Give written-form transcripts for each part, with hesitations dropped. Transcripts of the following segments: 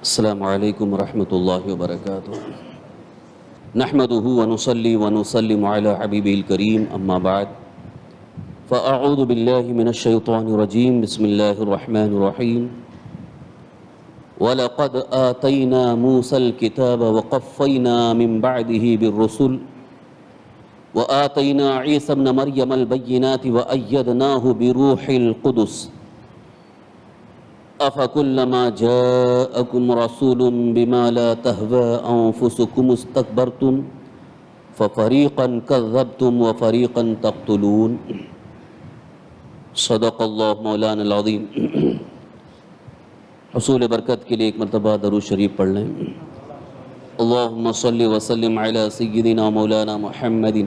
السلام علیکم ورحمۃ اللہ وبرکاتہ نحمده ونصلي ونسلم على حبیبہ الکریم اما بعد فاعوذ باللہ من الشیطان الرجیم بسم اللہ الرحمن الرحیم وَلَقَدْ آتَيْنَا مُوسَى الْكِتَابَ وَقَفَّيْنَا مِن بَعْدِهِ بِالرُّسُلِ وَآتَيْنَا عِيسَى ابْنَ مَرْيَمَ الْبَيِّنَاتِ وَأَيَّدْنَاهُ بِرُوحِ الْقُدُسِ أَفَكُلَّمَا جَاءَكُمْ رَسُولٌ بِمَا لَا تَهْوَىٰ أَنفُسُكُمُ اسْتَكْبَرْتُمْ فَفَرِيقًا كَذَّبْتُمْ وَفَرِيقًا تَقْتُلُونَ صدق اللہ مولانا العظیم۔ حصول برکت کے لیے ایک مرتبہ درود شریف پڑھ لیں۔ اللہم صلی وسلم علی سیدنا مولانا محمد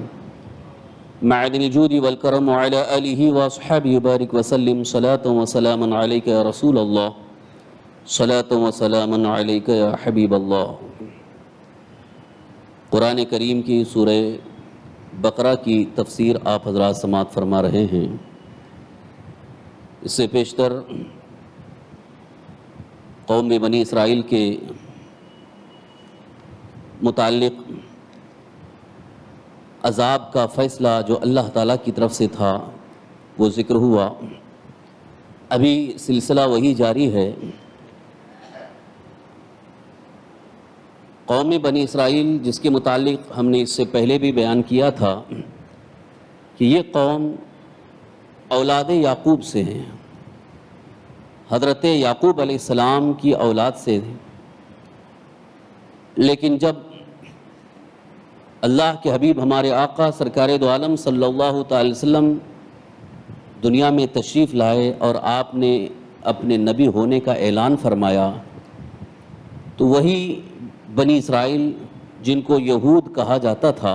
معدن الجود والکرم وعلی آلہ واصحابہ بارک وسلم صلاۃ و سلاما علیک یا رسول اللہ صلاۃ و سلاما علیک یا حبیب اللہ۔ قرآن کریم کی سورہ بقرہ کی تفسیر آپ حضرات سماعت فرما رہے ہیں۔ اس سے پیشتر قوم بنی اسرائیل کے متعلق عذاب کا فیصلہ جو اللہ تعالیٰ کی طرف سے تھا وہ ذکر ہوا۔ ابھی سلسلہ وہی جاری ہے۔ قوم بنی اسرائیل جس کے متعلق ہم نے اس سے پہلے بھی بیان کیا تھا کہ یہ قوم اولاد یعقوب سے ہیں، حضرت یعقوب علیہ السلام کی اولاد سے ہیں، لیکن جب اللہ کے حبیب ہمارے آقا سرکار دو عالم صلی اللہ تعالی وسلم دنیا میں تشریف لائے اور آپ نے اپنے نبی ہونے کا اعلان فرمایا تو وہی بنی اسرائیل جن کو یہود کہا جاتا تھا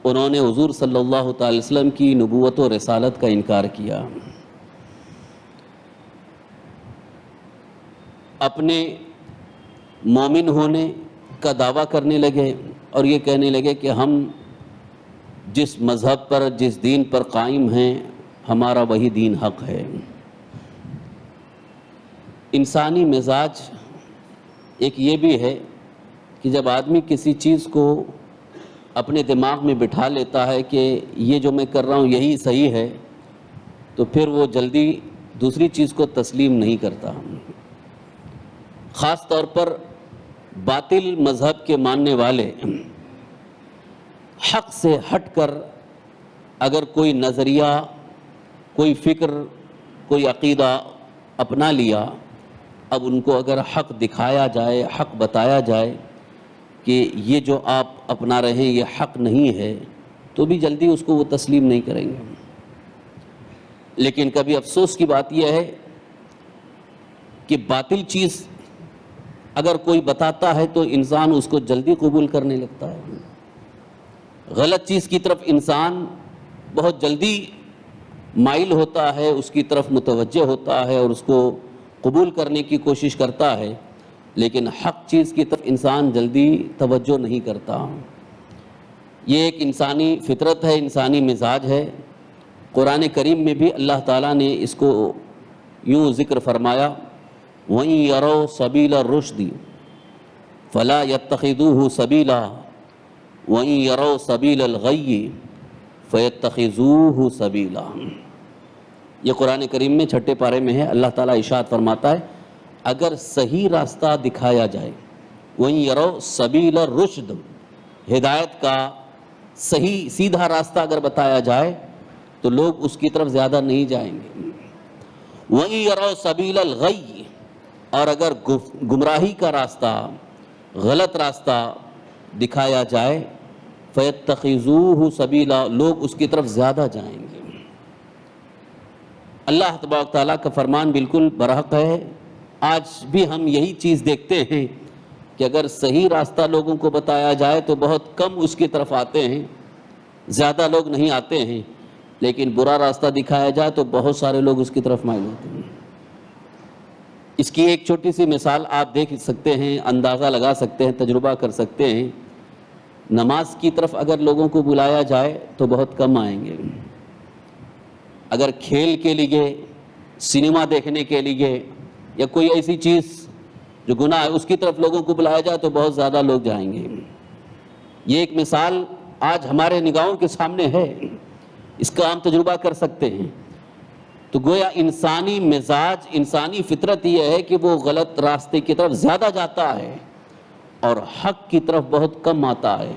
انہوں نے حضور صلی اللہ تعالی وسلم کی نبوت و رسالت کا انکار کیا، اپنے مومن ہونے کا دعویٰ کرنے لگے اور یہ کہنے لگے کہ ہم جس مذہب پر جس دین پر قائم ہیں ہمارا وہی دین حق ہے۔ انسانی مزاج ایک یہ بھی ہے کہ جب آدمی کسی چیز کو اپنے دماغ میں بٹھا لیتا ہے کہ یہ جو میں کر رہا ہوں یہی صحیح ہے تو پھر وہ جلدی دوسری چیز کو تسلیم نہیں کرتا۔ خاص طور پر باطل مذہب کے ماننے والے حق سے ہٹ کر اگر کوئی نظریہ، کوئی فکر، کوئی عقیدہ اپنا لیا، اب ان کو اگر حق دکھایا جائے، حق بتایا جائے کہ یہ جو آپ اپنا رہے ہیں یہ حق نہیں ہے تو بھی جلدی اس کو وہ تسلیم نہیں کریں گے۔ لیکن کبھی افسوس کی بات یہ ہے کہ باطل چیز اگر کوئی بتاتا ہے تو انسان اس کو جلدی قبول کرنے لگتا ہے، غلط چیز کی طرف انسان بہت جلدی مائل ہوتا ہے، اس کی طرف متوجہ ہوتا ہے اور اس کو قبول کرنے کی کوشش کرتا ہے، لیکن حق چیز کی طرف انسان جلدی توجہ نہیں کرتا۔ یہ ایک انسانی فطرت ہے، انسانی مزاج ہے۔ قرآن کریم میں بھی اللہ تعالیٰ نے اس کو یوں ذکر فرمایا، وَإِن يَرَوْا سَبِيلَ الرُّشْدِ فَلَا يَتَّخِذُوهُ سَبِيلًا وَإِن يَرَوْا سَبِيلَ الْغَيِّ فَيَتَّخِذُوهُ سَبِيلًا۔ یہ قرآن کریم میں چھٹے پارے میں ہے۔ اللہ تعالیٰ ارشاد فرماتا ہے اگر صحیح راستہ دکھایا جائے، وَإِن يَرَوْا سَبِيلَ الرُّشْدِ، ہدایت کا صحیح سیدھا راستہ اگر بتایا جائے تو لوگ اس کی طرف زیادہ نہیں جائیں گے۔ وَإِن يَرَوْا سَبِيلَ الْغَيِّ، اور اگر گمراہی کا راستہ، غلط راستہ دکھایا جائے، فَيَتَّخِذُوهُ سَبِيلًا، لوگ اس کی طرف زیادہ جائیں گے۔ اللہ تبارک تعالیٰ کا فرمان بالکل برحق ہے۔ آج بھی ہم یہی چیز دیکھتے ہیں کہ اگر صحیح راستہ لوگوں کو بتایا جائے تو بہت کم اس کی طرف آتے ہیں، زیادہ لوگ نہیں آتے ہیں، لیکن برا راستہ دکھایا جائے تو بہت سارے لوگ اس کی طرف مائل ہوتے ہیں۔ اس کی ایک چھوٹی سی مثال آپ دیکھ سکتے ہیں، اندازہ لگا سکتے ہیں، تجربہ کر سکتے ہیں۔ نماز کی طرف اگر لوگوں کو بلایا جائے تو بہت کم آئیں گے، اگر کھیل کے لیے، سنیما دیکھنے کے لیے یا کوئی ایسی چیز جو گناہ ہے اس کی طرف لوگوں کو بلایا جائے تو بہت زیادہ لوگ جائیں گے۔ یہ ایک مثال آج ہمارے نگاہوں کے سامنے ہے، اس کا ہم تجربہ کر سکتے ہیں۔ تو گویا انسانی مزاج، انسانی فطرت یہ ہے کہ وہ غلط راستے کی طرف زیادہ جاتا ہے اور حق کی طرف بہت کم آتا ہے،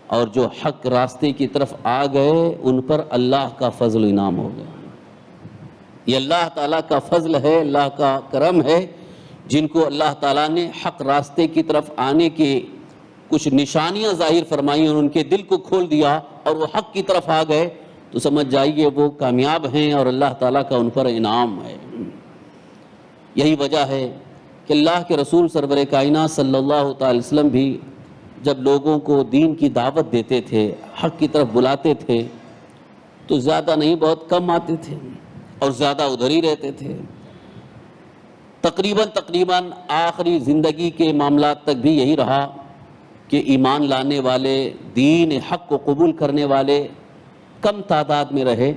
اور جو حق راستے کی طرف آ گئے ان پر اللہ کا فضل و انعام ہو گیا۔ یہ اللہ تعالیٰ کا فضل ہے، اللہ کا کرم ہے، جن کو اللہ تعالیٰ نے حق راستے کی طرف آنے کے کچھ نشانیاں ظاہر فرمائی اور ان کے دل کو کھول دیا اور وہ حق کی طرف آ گئے، تو سمجھ جائیے وہ کامیاب ہیں اور اللہ تعالیٰ کا ان پر انعام ہے۔ یہی وجہ ہے کہ اللہ کے رسول سرور کائنات صلی اللہ تعالی وسلم بھی جب لوگوں کو دین کی دعوت دیتے تھے، حق کی طرف بلاتے تھے، تو زیادہ نہیں بہت کم آتے تھے اور زیادہ ادھر ہی رہتے تھے۔ تقریباً آخری زندگی کے معاملات تک بھی یہی رہا کہ ایمان لانے والے، دین حق کو قبول کرنے والے کم تعداد میں رہے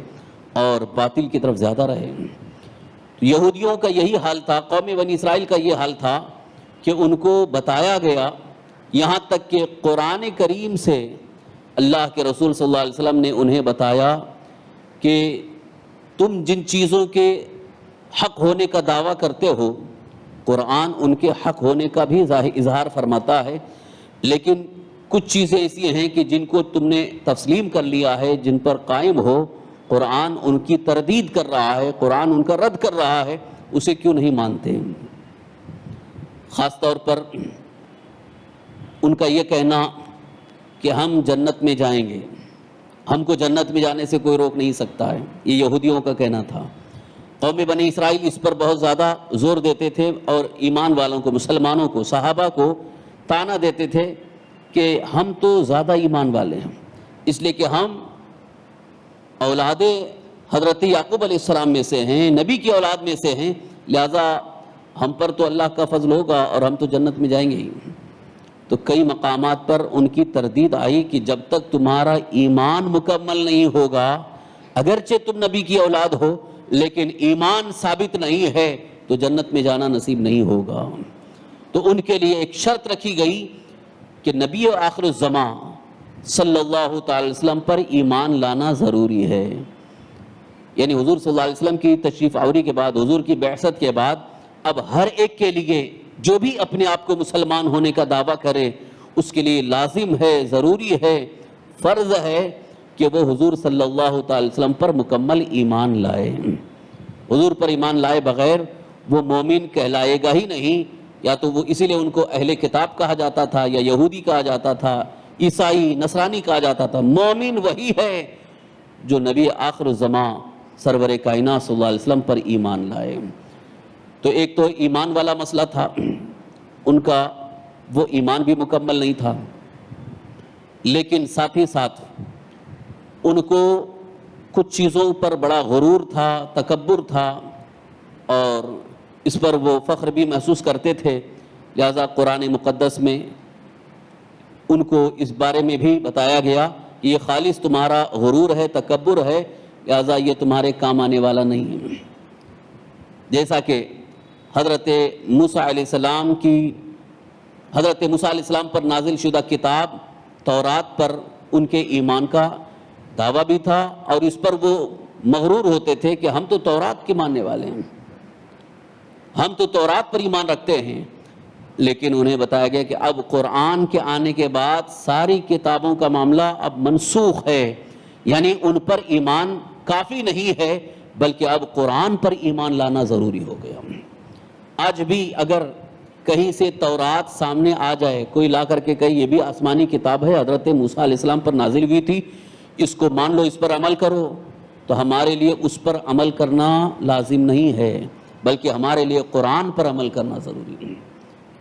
اور باطل کی طرف زیادہ رہے۔ یہودیوں کا یہی حال تھا، قوم بنی اسرائیل کا یہ حال تھا کہ ان کو بتایا گیا، یہاں تک کہ قرآن کریم سے اللہ کے رسول صلی اللہ علیہ وسلم نے انہیں بتایا کہ تم جن چیزوں کے حق ہونے کا دعویٰ کرتے ہو، قرآن ان کے حق ہونے کا بھی اظہار فرماتا ہے، لیکن کچھ چیزیں ایسی ہیں کہ جن کو تم نے تسلیم کر لیا ہے، جن پر قائم ہو، قرآن ان کی تردید کر رہا ہے، قرآن ان کا رد کر رہا ہے، اسے کیوں نہیں مانتے؟ خاص طور پر ان کا یہ کہنا کہ ہم جنت میں جائیں گے، ہم کو جنت میں جانے سے کوئی روک نہیں سکتا ہے، یہ یہودیوں کا کہنا تھا۔ قوم بنی اسرائیل اس پر بہت زیادہ زور دیتے تھے اور ایمان والوں کو، مسلمانوں کو، صحابہ کو تانا دیتے تھے کہ ہم تو زیادہ ایمان والے ہیں، اس لیے کہ ہم اولاد حضرت یعقوب علیہ السلام میں سے ہیں، نبی کی اولاد میں سے ہیں، لہذا ہم پر تو اللہ کا فضل ہوگا اور ہم تو جنت میں جائیں گے ہی۔ تو کئی مقامات پر ان کی تردید آئی کہ جب تک تمہارا ایمان مکمل نہیں ہوگا، اگرچہ تم نبی کی اولاد ہو لیکن ایمان ثابت نہیں ہے تو جنت میں جانا نصیب نہیں ہوگا۔ تو ان کے لیے ایک شرط رکھی گئی کہ نبی آخر الزمان صلی اللہ تعالی وسلم پر ایمان لانا ضروری ہے، یعنی حضور صلی اللہ علیہ وسلم کی تشریف آوری کے بعد، حضور کی بعثت کے بعد، اب ہر ایک کے لیے جو بھی اپنے آپ کو مسلمان ہونے کا دعویٰ کرے، اس کے لیے لازم ہے، ضروری ہے، فرض ہے کہ وہ حضور صلی اللہ تعالی وسلم پر مکمل ایمان لائے۔ حضور پر ایمان لائے بغیر وہ مومن کہلائے گا ہی نہیں، یا تو وہ اسی لیے ان کو اہل کتاب کہا جاتا تھا، یا یہودی کہا جاتا تھا، عیسائی، نصرانی کہا جاتا تھا۔ مومن وہی ہے جو نبی آخر الزمان سرور کائنات صلی اللہ علیہ وسلم پر ایمان لائے۔ تو ایک تو ایمان والا مسئلہ تھا، ان کا وہ ایمان بھی مکمل نہیں تھا، لیکن ساتھ ہی ساتھ ان کو کچھ چیزوں پر بڑا غرور تھا، تکبر تھا، اور اس پر وہ فخر بھی محسوس کرتے تھے، لہذا قرآن مقدس میں ان کو اس بارے میں بھی بتایا گیا کہ یہ خالص تمہارا غرور ہے، تکبر ہے، لہذا یہ تمہارے کام آنے والا نہیں ہے۔ جیسا کہ حضرت موسیٰ علیہ السلام پر نازل شدہ کتاب تورات پر ان کے ایمان کا دعویٰ بھی تھا، اور اس پر وہ مغرور ہوتے تھے کہ ہم تو تورات کے ماننے والے ہیں، ہم تو تورات پر ایمان رکھتے ہیں، لیکن انہیں بتایا گیا کہ اب قرآن کے آنے کے بعد ساری کتابوں کا معاملہ اب منسوخ ہے، یعنی ان پر ایمان کافی نہیں ہے بلکہ اب قرآن پر ایمان لانا ضروری ہو گیا۔ آج بھی اگر کہیں سے تورات سامنے آ جائے، کوئی لا کر کے کہے یہ بھی آسمانی کتاب ہے، حضرت موسیٰ علیہ السلام پر نازل ہوئی تھی، اس کو مان لو، اس پر عمل کرو، تو ہمارے لیے اس پر عمل کرنا لازم نہیں ہے بلکہ ہمارے لیے قرآن پر عمل کرنا ضروری ہے۔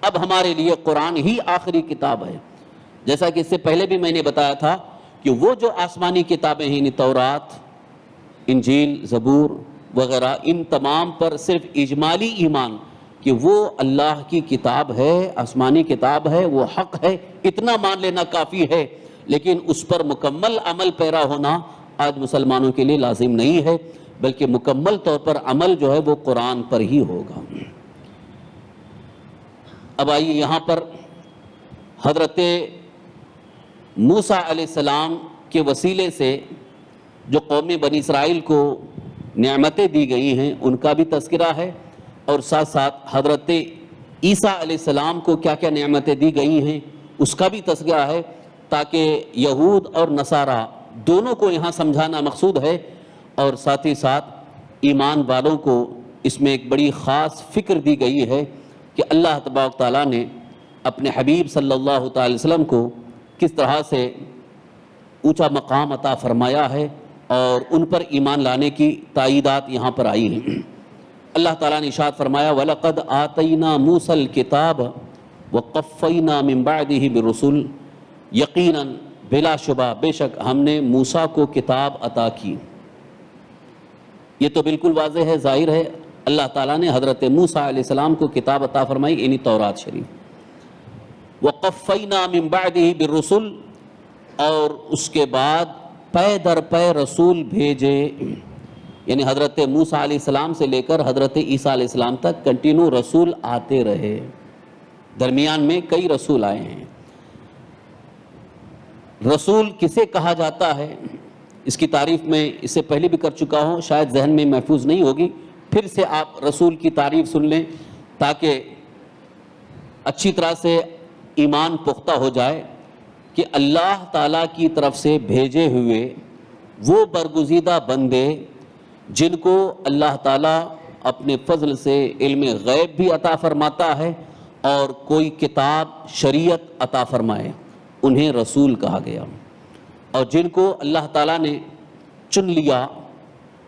اب ہمارے لیے قرآن ہی آخری کتاب ہے، جیسا کہ اس سے پہلے بھی میں نے بتایا تھا کہ وہ جو آسمانی کتابیں ہیں، یعنی تورات، انجیل، زبور وغیرہ، ان تمام پر صرف اجمالی ایمان کہ وہ اللہ کی کتاب ہے، آسمانی کتاب ہے، وہ حق ہے، اتنا مان لینا کافی ہے، لیکن اس پر مکمل عمل پیرا ہونا آج مسلمانوں کے لیے لازم نہیں ہے، بلکہ مکمل طور پر عمل جو ہے وہ قرآن پر ہی ہوگا۔ اب آئیے یہاں پر حضرت موسیٰ علیہ السلام کے وسیلے سے جو قوم بنی اسرائیل کو نعمتیں دی گئی ہیں ان کا بھی تذکرہ ہے، اور ساتھ ساتھ حضرت عیسیٰ علیہ السلام کو کیا کیا نعمتیں دی گئی ہیں اس کا بھی تذکرہ ہے، تاکہ یہود اور نصارہ دونوں کو یہاں سمجھانا مقصود ہے، اور ساتھ ہی ساتھ ایمان والوں کو اس میں ایک بڑی خاص فکر دی گئی ہے کہ اللہ تبارک تعالیٰ نے اپنے حبیب صلی اللہ تعالی وسلم کو کس طرح سے اونچا مقام عطا فرمایا ہے، اور ان پر ایمان لانے کی تائیدات یہاں پر آئی ہیں۔ اللہ تعالیٰ نے ارشاد فرمایا وَلَقَدْ آتَيْنَا مُوسَى الْكِتَابَ وَقَفَّيْنَا مِن بَعْدِهِ بِالرُّسُلِ، یقیناً بلا شبہ بے شک ہم نے موسیٰ کو کتاب عطا کی۔ یہ تو بالکل واضح ہے، ظاہر ہے، اللہ تعالیٰ نے حضرت موسیٰ علیہ السلام کو کتاب عطا فرمائی، یعنی تورات شریف۔ وَقَفَّيْنَا مِن بَعْدِهِ بِالرُّسُلِ، اور اس کے بعد پے در پے رسول بھیجے، یعنی حضرت موسیٰ علیہ السلام سے لے کر حضرت عیسیٰ علیہ السلام تک کنٹینیو رسول آتے رہے، درمیان میں کئی رسول آئے ہیں۔ رسول کسے کہا جاتا ہے اس کی تعریف میں اس سے پہلے بھی کر چکا ہوں، شاید ذہن میں محفوظ نہیں ہوگی، پھر سے آپ رسول کی تعریف سن لیں تاکہ اچھی طرح سے ایمان پختہ ہو جائے کہ اللہ تعالیٰ کی طرف سے بھیجے ہوئے وہ برگزیدہ بندے جن کو اللہ تعالیٰ اپنے فضل سے علم غیب بھی عطا فرماتا ہے اور کوئی کتاب شریعت عطا فرمائے، انہیں رسول کہا گیا، اور جن کو اللہ تعالیٰ نے چن لیا،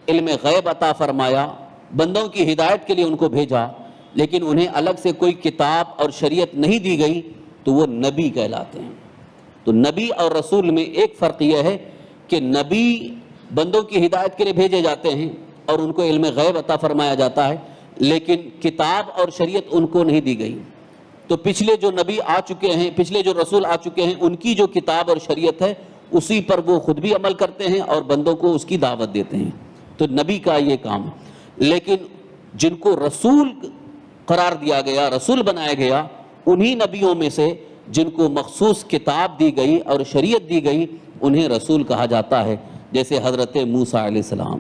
علم غیب عطا فرمایا، بندوں کی ہدایت کے لیے ان کو بھیجا، لیکن انہیں الگ سے کوئی کتاب اور شریعت نہیں دی گئی، تو وہ نبی کہلاتے ہیں۔ تو نبی اور رسول میں ایک فرق یہ ہے کہ نبی بندوں کی ہدایت کے لیے بھیجے جاتے ہیں اور ان کو علم غیب عطا فرمایا جاتا ہے، لیکن کتاب اور شریعت ان کو نہیں دی گئی۔ تو پچھلے جو نبی آ چکے ہیں، پچھلے جو رسول آ چکے ہیں، ان کی جو کتاب اور شریعت ہے اسی پر وہ خود بھی عمل کرتے ہیں اور بندوں کو اس کی دعوت دیتے ہیں۔ تو نبی کا یہ کام ہے، لیکن جن کو رسول قرار دیا گیا، رسول بنایا گیا، انہی نبیوں میں سے جن کو مخصوص کتاب دی گئی اور شریعت دی گئی انہیں رسول کہا جاتا ہے، جیسے حضرت موسیٰ علیہ السلام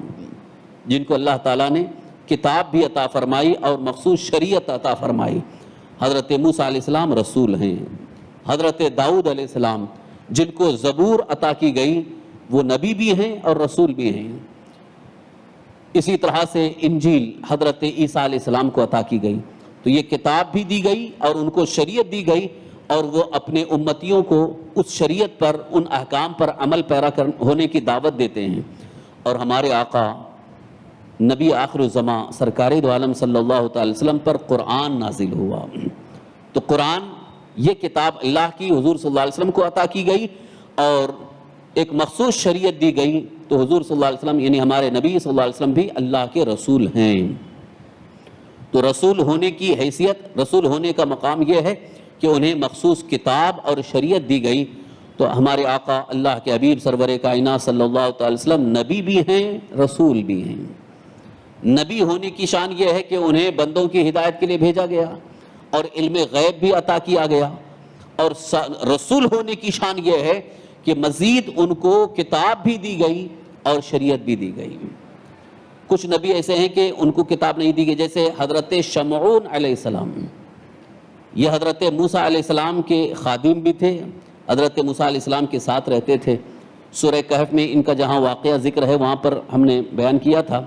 جن کو اللہ تعالیٰ نے کتاب بھی عطا فرمائی اور مخصوص شریعت عطا فرمائی۔ حضرت موسیٰ علیہ السلام رسول ہیں۔ حضرت داؤد علیہ السلام جن کو زبور عطا کی گئی وہ نبی بھی ہیں اور رسول بھی ہیں۔ اسی طرح سے انجیل حضرت عیسیٰ علیہ السلام کو عطا کی گئی، تو یہ کتاب بھی دی گئی اور ان کو شریعت دی گئی، اور وہ اپنے امتیوں کو اس شریعت پر، ان احکام پر عمل پیرا ہونے کی دعوت دیتے ہیں۔ اور ہمارے آقا نبی آخر الزماں سرکار دو عالم صلی اللہ تعالی وسلم پر قرآن نازل ہوا، تو قرآن یہ کتاب اللہ کی حضور صلی اللہ علیہ وسلم کو عطا کی گئی اور ایک مخصوص شریعت دی گئی، تو حضور صلی اللہ علیہ وسلم یعنی ہمارے نبی صلی اللہ علیہ وسلم بھی اللہ کے رسول ہیں۔ تو رسول ہونے کی حیثیت، رسول ہونے کا مقام یہ ہے کہ انہیں مخصوص کتاب اور شریعت دی گئی۔ تو ہمارے آقا اللہ کے حبیب سرور کائنات صلی اللہ تعالی وسلم نبی بھی ہیں، رسول بھی ہیں۔ نبی ہونے کی شان یہ ہے کہ انہیں بندوں کی ہدایت کے لیے بھیجا گیا اور علم غیب بھی عطا کیا گیا، اور رسول ہونے کی شان یہ ہے کہ مزید ان کو کتاب بھی دی گئی اور شریعت بھی دی گئی۔ کچھ نبی ایسے ہیں کہ ان کو کتاب نہیں دی گئی، جیسے حضرت شمعون علیہ السلام، یہ حضرت موسیٰ علیہ السلام کے خادم بھی تھے، حضرت موسیٰ علیہ السلام کے ساتھ رہتے تھے۔ سورہ کہف میں ان کا جہاں واقعہ ذکر ہے وہاں پر ہم نے بیان کیا تھا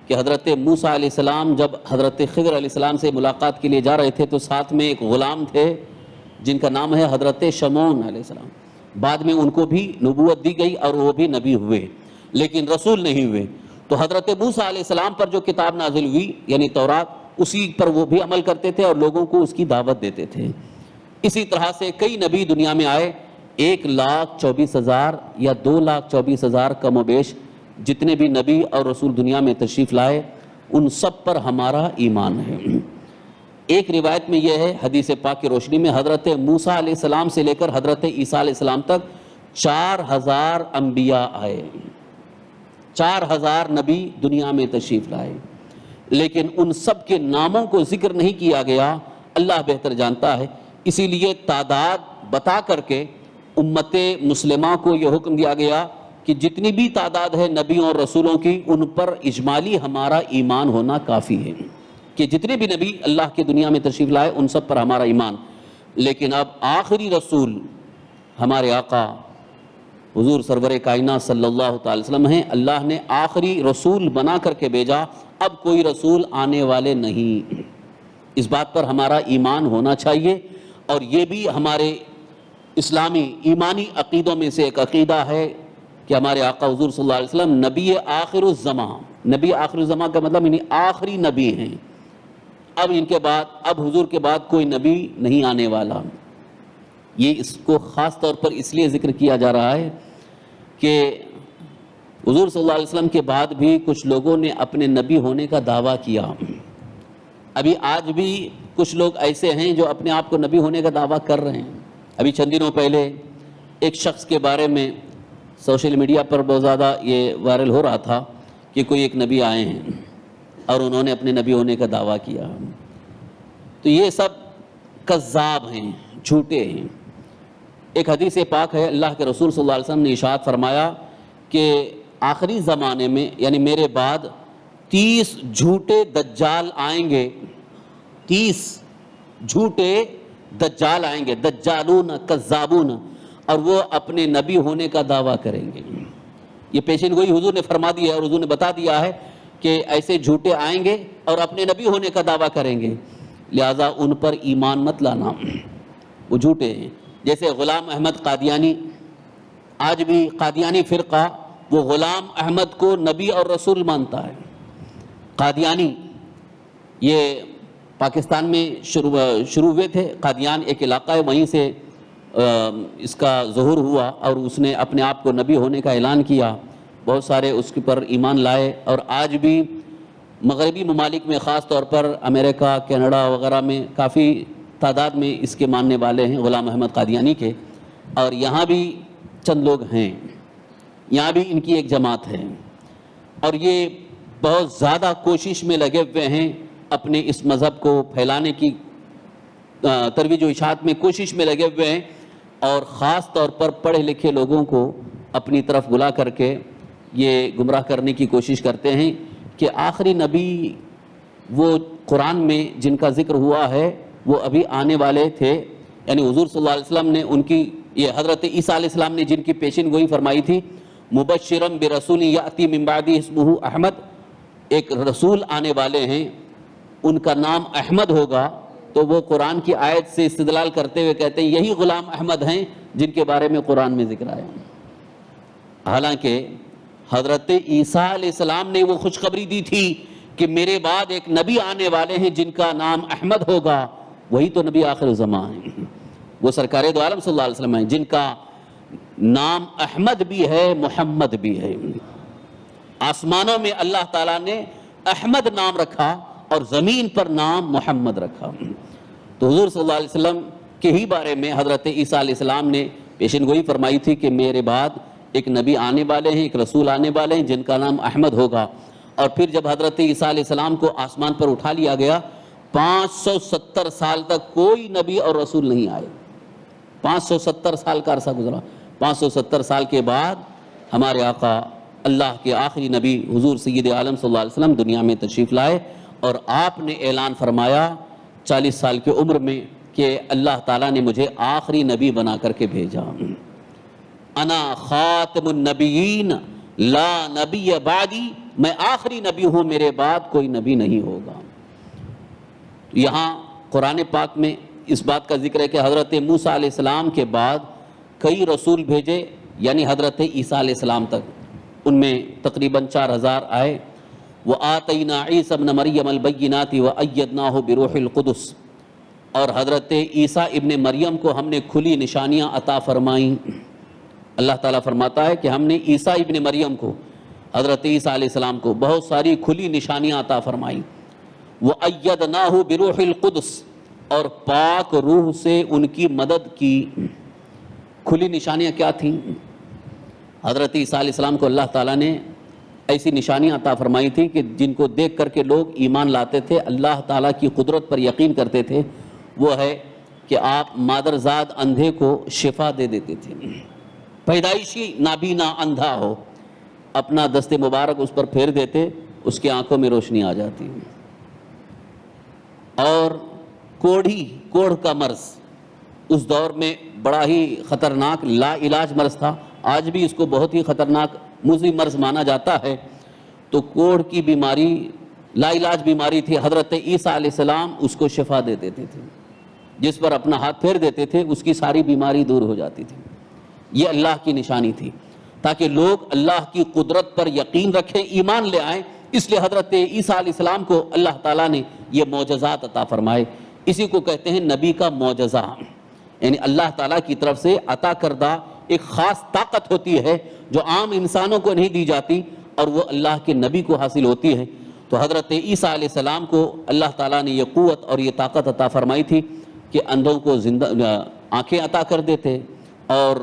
کہ حضرت موسیٰ علیہ السلام جب حضرت خضر علیہ السلام سے ملاقات کے لیے جا رہے تھے تو ساتھ میں ایک غلام تھے جن کا نام ہے حضرت شمعون علیہ السلام۔ بعد میں ان کو بھی نبوت دی گئی اور وہ بھی نبی ہوئے، لیکن رسول نہیں ہوئے۔ تو حضرت موسیٰ علیہ السلام پر جو کتاب نازل ہوئی یعنی تورات، اسی پر وہ بھی عمل کرتے تھے اور لوگوں کو اس کی دعوت دیتے تھے۔ اسی طرح سے کئی نبی دنیا میں آئے، 1,24,000 یا 2,24,000 کم و بیش جتنے بھی نبی اور رسول دنیا میں تشریف لائے، ان سب پر ہمارا ایمان ہے۔ ایک روایت میں یہ ہے، حدیث پاک کی روشنی میں، حضرت موسیٰ علیہ السلام سے لے کر حضرت عیسیٰ علیہ السلام تک 4,000 انبیاء آئے، 4,000 نبی دنیا میں تشریف لائے، لیکن ان سب کے ناموں کو ذکر نہیں کیا گیا اللہ بہتر جانتا ہے۔ اسی لیے تعداد بتا کر کے امت مسلمہ کو یہ حکم دیا گیا کہ جتنی بھی تعداد ہے نبیوں اور رسولوں کی، ان پر اجمالی ہمارا ایمان ہونا کافی ہے، کہ جتنے بھی نبی اللہ کی دنیا میں تشریف لائے ان سب پر ہمارا ایمان۔ لیکن اب آخری رسول ہمارے آقا حضور سرور کائنات صلی اللہ تعالی وسلم ہیں، اللہ نے آخری رسول بنا کر کے بھیجا، اب کوئی رسول آنے والے نہیں۔ اس بات پر ہمارا ایمان ہونا چاہیے، اور یہ بھی ہمارے اسلامی ایمانی عقیدوں میں سے ایک عقیدہ ہے کہ ہمارے آقا حضور صلی اللہ علیہ وسلم نبی آخر الزمان، نبی آخر الزمان کا مطلب انہیں آخری نبی ہیں، اب ان کے بعد، اب حضور کے بعد کوئی نبی نہیں آنے والا۔ یہ اس کو خاص طور پر اس لیے ذکر کیا جا رہا ہے کہ حضور صلی اللہ علیہ وسلم کے بعد بھی کچھ لوگوں نے اپنے نبی ہونے کا دعویٰ کیا۔ ابھی آج بھی کچھ لوگ ایسے ہیں جو اپنے آپ کو نبی ہونے کا دعویٰ کر رہے ہیں۔ ابھی چند دنوں پہلے ایک شخص کے بارے میں سوشل میڈیا پر بہت زیادہ یہ وائرل ہو رہا تھا کہ کوئی ایک نبی آئے ہیں اور انہوں نے اپنے نبی ہونے کا دعویٰ کیا۔ تو یہ سب کذاب ہیں، جھوٹے ہیں۔ ایک حدیث پاک ہے، اللہ کے رسول صلی اللہ علیہ وسلم نے ارشاد فرمایا کہ آخری زمانے میں یعنی میرے بعد 30 جھوٹے دجال آئیں گے، 30 جھوٹے دجال آئیں گے، دجالون کذابون، اور وہ اپنے نبی ہونے کا دعویٰ کریں گے۔ یہ پیشین گوئی حضور نے فرما دی ہے، اور حضور نے بتا دیا ہے کہ ایسے جھوٹے آئیں گے اور اپنے نبی ہونے کا دعویٰ کریں گے، لہٰذا ان پر ایمان مت لانا، وہ جھوٹے ہیں۔ جیسے غلام احمد قادیانی، آج بھی قادیانی فرقہ وہ غلام احمد کو نبی اور رسول مانتا ہے۔ قادیانی یہ پاکستان میں شروع ہوئے تھے، قادیان ایک علاقہ ہے، وہیں سے اس کا ظہور ہوا اور اس نے اپنے آپ کو نبی ہونے کا اعلان کیا، بہت سارے اس کے پر ایمان لائے، اور آج بھی مغربی ممالک میں خاص طور پر امریکہ، کینیڈا وغیرہ میں کافی تعداد میں اس کے ماننے والے ہیں غلام احمد قادیانی کے، اور یہاں بھی چند لوگ ہیں، یہاں بھی ان کی ایک جماعت ہے، اور یہ بہت زیادہ کوشش میں لگے ہوئے ہیں اپنے اس مذہب کو پھیلانے کی ترویج و اشاعت میں کوشش میں لگے ہوئے ہیں، اور خاص طور پر پڑھے لکھے لوگوں کو اپنی طرف بلا کر کے یہ گمراہ کرنے کی کوشش کرتے ہیں کہ آخری نبی وہ قرآن میں جن کا ذکر ہوا ہے وہ ابھی آنے والے تھے، یعنی حضور صلی اللہ علیہ وسلم نے ان کی، یہ حضرت عیسیٰ علیہ السلام نے جن کی پیشین گوئی فرمائی تھی، مبشرم برسول یاتی من بعدہ اسمہ احمد، ایک رسول آنے والے ہیں ان کا نام احمد ہوگا، تو وہ قرآن کی آیت سے استدلال کرتے ہوئے کہتے ہیں یہی غلام احمد ہیں جن کے بارے میں قرآن میں ذکر آیا۔ حالانکہ حضرت عیسیٰ علیہ السلام نے وہ خوشخبری دی تھی کہ میرے بعد ایک نبی آنے والے ہیں جن کا نام احمد ہوگا، وہی تو نبی آخر الزمان ہیں، وہ سرکار دو عالم صلی اللہ علیہ وسلم ہیں جن کا نام احمد بھی ہے، محمد بھی ہے۔ آسمانوں میں اللہ تعالیٰ نے احمد نام رکھا اور زمین پر نام محمد رکھا۔ تو حضور صلی اللہ علیہ وسلم کے ہی بارے میں حضرت عیسیٰ علیہ السلام نے پیشین گوئی فرمائی تھی کہ میرے بعد ایک نبی آنے والے ہیں، ایک رسول آنے والے ہیں جن کا نام احمد ہوگا۔ اور پھر جب حضرت عیسیٰ علیہ السلام کو آسمان پر اٹھا لیا گیا، 570 سال تک کوئی نبی اور رسول نہیں آئے، 570 سال کا عرصہ گزرا۔ 570 سال کے بعد ہمارے آقا اللہ کے آخری نبی حضور سید عالم صلی اللہ علیہ وسلم دنیا میں تشریف لائے، اور آپ نے اعلان فرمایا 40 سال کی عمر میں کہ اللہ تعالیٰ نے مجھے آخری نبی بنا کر کے بھیجا۔ انا خاتم النبیین لا نبی بعدی، میں آخری نبی ہوں، میرے بعد کوئی نبی نہیں ہوگا۔ یہاں قرآن پاک میں اس بات کا ذکر ہے کہ حضرت موسیٰ علیہ السلام کے بعد کئی رسول بھیجے، یعنی حضرت عیسیٰ علیہ السلام تک، ان میں تقریباً 4000 آئے۔ وَآتَيْنَا عِيسَى ابْنَ مَرْيَمَ الْبَيِّنَاتِ وَأَيَّدْنَاهُ بِرُوحِ الْقُدُسِ، اور حضرت عیسیٰ ابن مریم کو ہم نے کھلی نشانیاں عطا فرمائیں۔ اللہ تعالیٰ فرماتا ہے کہ ہم نے عیسیٰ ابن مریم کو، حضرت عیسیٰ علیہ السلام کو بہت ساری کھلی نشانیاں عطا فرمائیں۔ وَأَيَّدْنَاهُ بِرُوحِ الْقُدُسِ، اور پاک روح سے ان کی مدد کی۔ کھلی نشانیاں کیا تھیں؟ حضرت عیسیٰ علیہ السلام کو اللہ تعالیٰ نے ایسی نشانیاں عطا فرمائی تھی کہ جن کو دیکھ کر کے لوگ ایمان لاتے تھے، اللہ تعالیٰ کی قدرت پر یقین کرتے تھے۔ وہ ہے کہ آپ مادرزاد اندھے کو شفا دے دیتے تھے. پیدائشی نابینا اندھا ہو، اپنا دست مبارک اس پر پھیر دیتے، اس کی آنکھوں میں روشنی آ جاتی. اور کوڑھ کا مرض اس دور میں بڑا ہی خطرناک لا علاج مرض تھا، آج بھی اس کو بہت ہی خطرناک مضر مرض مانا جاتا ہے. تو کوڑھ کی بیماری لا علاج بیماری تھی، حضرت عیسیٰ علیہ السلام اس کو شفا دے دیتے تھے. جس پر اپنا ہاتھ پھیر دیتے تھے اس کی ساری بیماری دور ہو جاتی تھی. یہ اللہ کی نشانی تھی تاکہ لوگ اللہ کی قدرت پر یقین رکھیں، ایمان لے آئیں. اس لیے حضرت عیسیٰ علیہ السلام کو اللہ تعالیٰ نے یہ معجزات عطا فرمائے. اسی کو کہتے ہیں نبی کا معجزہ، یعنی اللہ تعالیٰ کی طرف سے عطا کردہ ایک خاص طاقت ہوتی ہے جو عام انسانوں کو نہیں دی جاتی اور وہ اللہ کے نبی کو حاصل ہوتی ہے. تو حضرت عیسیٰ علیہ السلام کو اللہ تعالیٰ نے یہ قوت اور یہ طاقت عطا فرمائی تھی کہ اندھوں کو آنکھیں عطا کر دیتے اور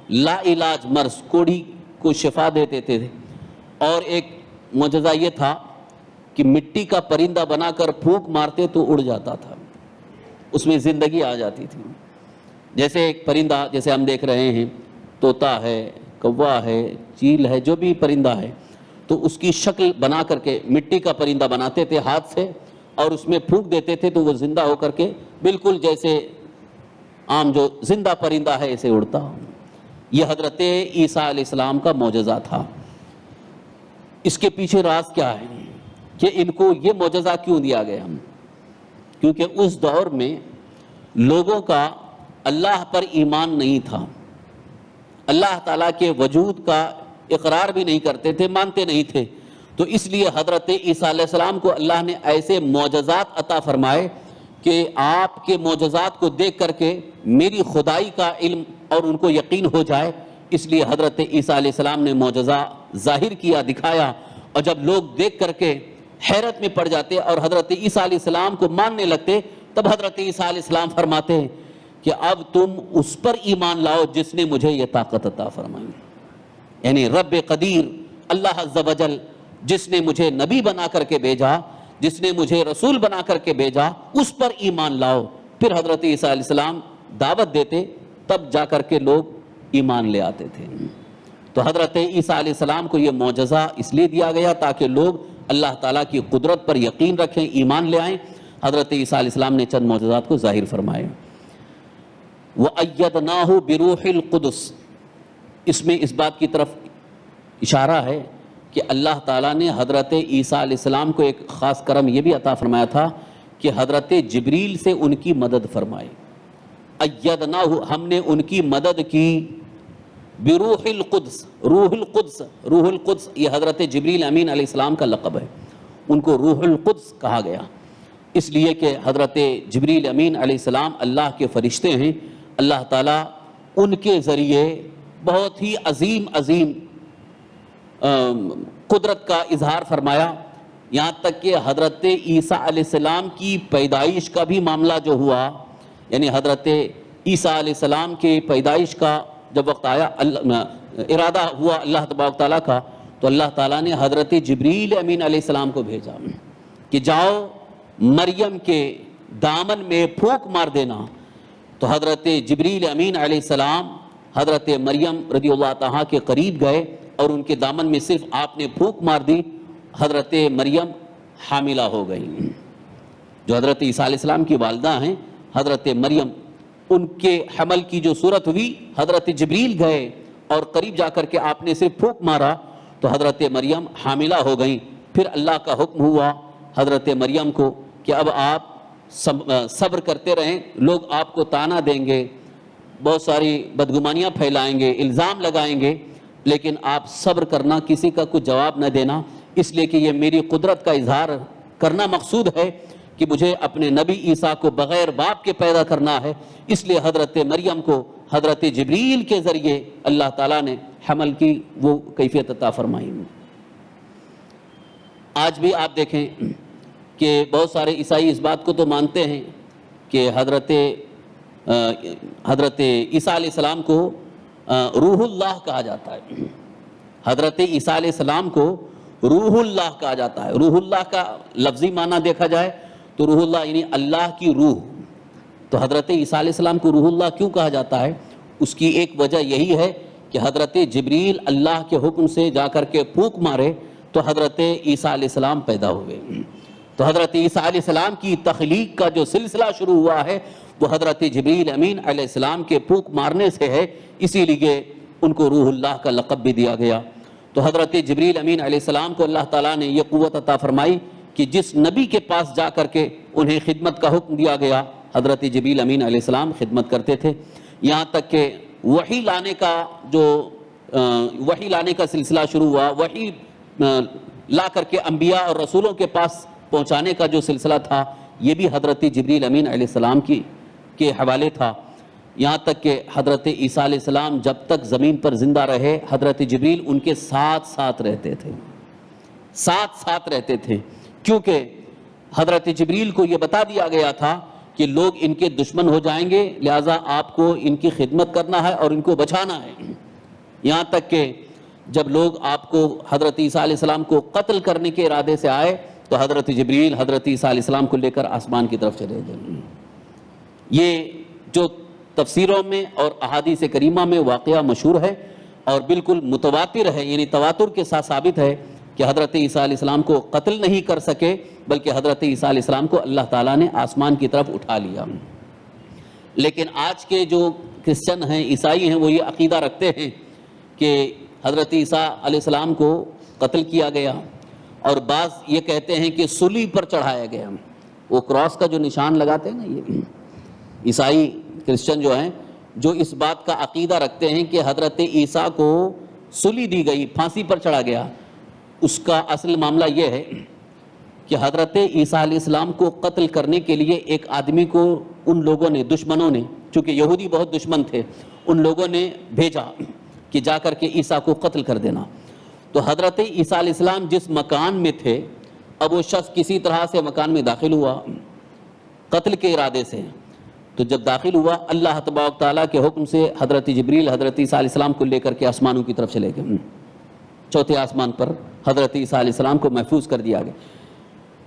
لا علاج مرض کوڑھی کو شفا دیتے تھے. اور ایک معجزہ یہ تھا کہ مٹی کا پرندہ بنا کر پھونک مارتے تو اڑ جاتا تھا، اس میں زندگی آ جاتی تھی. جیسے ایک پرندہ جیسے ہم دیکھ رہے ہیں، طوطا ہے، کوا ہے، چیل ہے، جو بھی پرندہ ہے، تو اس کی شکل بنا کر کے مٹی کا پرندہ بناتے تھے ہاتھ سے اور اس میں پھونک دیتے تھے تو وہ زندہ ہو کر کے بالکل جیسے عام جو زندہ پرندہ ہے ایسے اڑتا. یہ حضرت عیسیٰ علیہ السلام کا معجزہ تھا. اس کے پیچھے راز کیا ہے کہ ان کو یہ معجزہ کیوں دیا گیا؟ کیونکہ اس دور میں لوگوں کا اللہ پر ایمان نہیں تھا، اللہ تعالیٰ کے وجود کا اقرار بھی نہیں کرتے تھے، مانتے نہیں تھے. تو اس لیے حضرت عیسیٰ علیہ السلام کو اللہ نے ایسے معجزات عطا فرمائے کہ آپ کے معجزات کو دیکھ کر کے میری خدائی کا علم اور ان کو یقین ہو جائے. اس لیے حضرت عیسیٰ علیہ السلام نے معجزہ ظاہر کیا، دکھایا، اور جب لوگ دیکھ کر کے حیرت میں پڑ جاتے اور حضرت عیسیٰ علیہ السلام کو ماننے لگتے، تب حضرت عیسیٰ علیہ السلام فرماتے ہیں کہ اب تم اس پر ایمان لاؤ جس نے مجھے یہ طاقت عطا فرمائی. یعنی رب قدیر اللہ عز و جل جس نے مجھے نبی بنا کر کے بھیجا، جس نے مجھے رسول بنا کر کے بھیجا، اس پر ایمان لاؤ. پھر حضرت عیسیٰ علیہ السلام دعوت دیتے، تب جا کر کے لوگ ایمان لے آتے تھے. تو حضرت عیسیٰ علیہ السلام کو یہ معجزہ اس لیے دیا گیا تاکہ لوگ اللہ تعالیٰ کی قدرت پر یقین رکھیں، ایمان لے آئیں. حضرت عیسیٰ علیہ السلام نے چند معجزات کو ظاہر فرمائے. وَأَيَّدْنَاهُ بِرُوحِ الْقُدُسِ، اس میں اس بات کی طرف اشارہ ہے کہ اللہ تعالیٰ نے حضرت عیسیٰ علیہ السلام کو ایک خاص کرم یہ بھی عطا فرمایا تھا کہ حضرت جبریل سے ان کی مدد فرمائی. ایدناہ، ہم نے ان کی مدد کی بروح القدس. روح القدس یہ حضرت جبریل امین علیہ السلام کا لقب ہے، ان کو روح القدس کہا گیا اس لیے کہ حضرت جبریل امین علیہ السلام اللہ کے فرشتے ہیں. اللہ تعالیٰ ان کے ذریعے بہت ہی عظیم قدرت کا اظہار فرمایا، یہاں تک کہ حضرت عیسیٰ علیہ السلام کی پیدائش کا بھی معاملہ جو ہوا، یعنی حضرت عیسیٰ علیہ السلام کے پیدائش کا جب وقت آیا، ارادہ ہوا اللہ تبارک تعالیٰ کا، تو اللہ تعالیٰ نے حضرت جبریل امین علیہ السلام کو بھیجا کہ جاؤ مریم کے دامن میں پھونک مار دینا. تو حضرت جبریل امین علیہ السلام حضرت مریم رضی اللہ تعالیٰ کے قریب گئے اور ان کے دامن میں صرف آپ نے پھونک مار دی، حضرت مریم حاملہ ہو گئی. جو حضرت عیسیٰ علیہ السلام کی والدہ ہیں حضرت مریم، ان کے حمل کی جو صورت ہوئی، حضرت جبریل گئے اور قریب جا کر کے آپ نے صرف پھونک مارا تو حضرت مریم حاملہ ہو گئیں. پھر اللہ کا حکم ہوا حضرت مریم کو کہ اب آپ صبر کرتے رہیں، لوگ آپ کو طعنہ دیں گے، بہت ساری بدگمانیاں پھیلائیں گے، الزام لگائیں گے، لیکن آپ صبر کرنا، کسی کا کچھ جواب نہ دینا، اس لیے کہ یہ میری قدرت کا اظہار کرنا مقصود ہے کہ مجھے اپنے نبی عیسیٰ کو بغیر باپ کے پیدا کرنا ہے. اس لیے حضرت مریم کو حضرت جبریل کے ذریعے اللہ تعالیٰ نے حمل کی وہ کیفیت عطا فرمائی. آج بھی آپ دیکھیں کہ بہت سارے عیسائی اس بات کو تو مانتے ہیں کہ حضرت عیسیٰ علیہ السلام کو روح اللہ کہا جاتا ہے. حضرت عیسیٰ علیہ السلام کو روح اللہ کہا جاتا ہے. روح اللہ کا لفظی معنی دیکھا جائے تو روح اللہ یعنی اللہ کی روح، تو حضرت عیسیٰ علیہ السلام کو روح اللہ کیوں کہا جاتا ہے؟ اس کی ایک وجہ یہی ہے کہ حضرت جبریل اللہ کے حکم سے جا کر کے پھونک مارے تو حضرت عیسیٰ علیہ السلام پیدا ہوئے. تو حضرت عیسیٰ علیہ السلام کی تخلیق کا جو سلسلہ شروع ہوا ہے وہ حضرت جبریل امین علیہ السلام کے پھونک مارنے سے ہے، اسی لیے ان کو روح اللہ کا لقب بھی دیا گیا. تو حضرت جبریل امین علیہ السلام کو اللہ تعالیٰ نے یہ قوت عطا فرمائی کہ جس نبی کے پاس جا کر کے انہیں خدمت کا حکم دیا گیا، حضرت جبریل امین علیہ السلام خدمت کرتے تھے. یہاں تک کہ وحی لانے کا سلسلہ شروع ہوا، وحی لا کر کے انبیاء اور رسولوں کے پاس پہنچانے کا جو سلسلہ تھا یہ بھی حضرت جبریل امین علیہ السلام کے حوالے تھا. یہاں تک کہ حضرت عیسیٰ علیہ السلام جب تک زمین پر زندہ رہے حضرت جبریل ان کے ساتھ رہتے تھے، کیونکہ حضرت جبریل کو یہ بتا دیا گیا تھا کہ لوگ ان کے دشمن ہو جائیں گے، لہٰذا آپ کو ان کی خدمت کرنا ہے اور ان کو بچانا ہے. یہاں تک کہ جب لوگ آپ کو حضرت عیسیٰ علیہ السلام کو قتل کرنے کے ارادے سے آئے تو حضرت جبریل حضرت عیسیٰ علیہ السلام کو لے کر آسمان کی طرف چلے گئے. یہ جو تفسیروں میں اور احادیث کریمہ میں واقعہ مشہور ہے اور بالکل متواتر ہے، یعنی تواتر کے ساتھ ثابت ہے کہ حضرت عیسیٰ علیہ السلام کو قتل نہیں کر سکے بلکہ حضرت عیسیٰ علیہ السلام کو اللہ تعالیٰ نے آسمان کی طرف اٹھا لیا. لیکن آج کے جو کرسچن ہیں، عیسائی ہیں، وہ یہ عقیدہ رکھتے ہیں کہ حضرت عیسیٰ علیہ السلام کو قتل کیا گیا، اور بعض یہ کہتے ہیں کہ صلیب پر چڑھایا گیا. وہ کراس کا جو نشان لگاتے ہیں نا، یہ عیسائی کرسچن جو ہیں جو اس بات کا عقیدہ رکھتے ہیں کہ حضرت عیسیٰ کو صلی دی گئی، پھانسی پر چڑھا گیا. اس کا اصل معاملہ یہ ہے کہ حضرت عیسیٰ علیہ السلام کو قتل کرنے کے لیے ایک آدمی کو ان لوگوں نے، دشمنوں نے، چونکہ یہودی بہت دشمن تھے، ان لوگوں نے بھیجا کہ جا کر کے عیسیٰ کو قتل کر دینا. تو حضرت عیسیٰ علیہ السلام جس مکان میں تھے، اب وہ شخص کسی طرح سے مکان میں داخل ہوا قتل کے ارادے سے. تو جب داخل ہوا اللہ تبارک تعالیٰ کے حکم سے حضرت جبریل حضرت عیسیٰ علیہ السلام کو لے کر کے آسمانوں کی طرف چلے گئے. چوتھے آسمان پر حضرت عیسیٰ علیہ السلام کو محفوظ کر دیا گیا.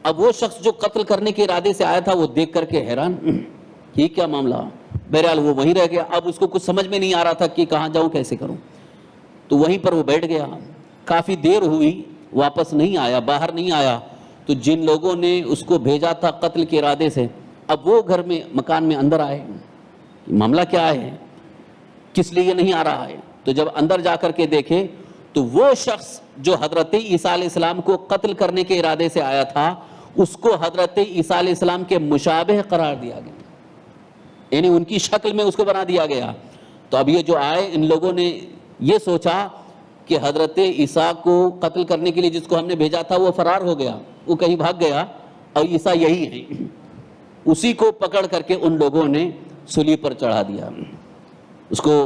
اب وہ شخص جو قتل کرنے کے ارادے سے آیا تھا وہ دیکھ کر کے حیران، یہ کیا معاملہ. بہرحال وہ وہیں رہ گیا. اب اس کو کچھ سمجھ میں نہیں آ رہا تھا کہ کہاں جاؤں، کیسے کروں. تو وہیں پر وہ بیٹھ گیا. کافی دیر ہوئی، واپس نہیں آیا، باہر نہیں آیا. تو جن لوگوں نے اس کو بھیجا تھا قتل کے ارادے سے، اب وہ گھر میں، مکان میں اندر آئے. معاملہ کیا ہے، کس لیے نہیں آ رہا ہے. تو جب اندر جا کر کے دیکھے تو وہ شخص جو حضرت عیسیٰ علیہ السلام کو قتل کرنے کے ارادے سے آیا تھا اس کو حضرت عیسیٰ علیہ السلام کے مشابہ قرار دیا گیا، یعنی ان کی شکل میں اس کو بنا دیا گیا. تو اب یہ جو آئے، ان لوگوں نے یہ سوچا کہ حضرت عیسیٰ کو قتل کرنے کے لیے جس کو ہم نے بھیجا تھا وہ فرار ہو گیا، وہ کہیں بھاگ گیا، اور عیسیٰ یہی ہے. اسی کو پکڑ کر کے ان لوگوں نے صلیب پر چڑھا دیا، اس کو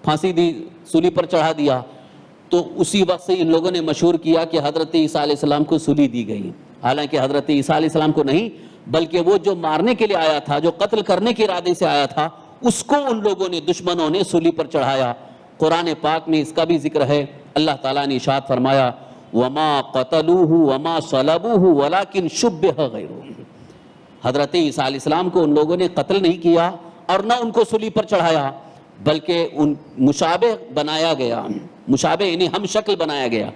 پھانسی دی، صلیب پر چڑھا دیا. تو اسی وقت سے ان لوگوں نے مشہور کیا کہ حضرت عیسیٰ علیہ السلام کو صلیب دی گئی. حالانکہ حضرت عیسیٰ علیہ السلام کو نہیں، بلکہ وہ جو مارنے کے لیے آیا تھا، جو قتل کرنے کے ارادے سے آیا تھا، اس کو ان لوگوں نے، دشمنوں نے صلیب پر چڑھایا. قرآن پاک میں اس کا بھی ذکر ہے. اللہ تعالیٰ نے ارشاد فرمایا وَمَا قَتَلُوهُ وَمَا صَلَبُوهُ وَلَكِنْ شُبِّهَ غَيْرُهُ. حضرت عیسیٰ علیہ السلام کو ان لوگوں نے قتل نہیں کیا اور نہ ان کو صلیب پر چڑھایا، بلکہ ان مشابہ بنایا گیا، مشابہ یعنی ہم شکل بنایا گیا،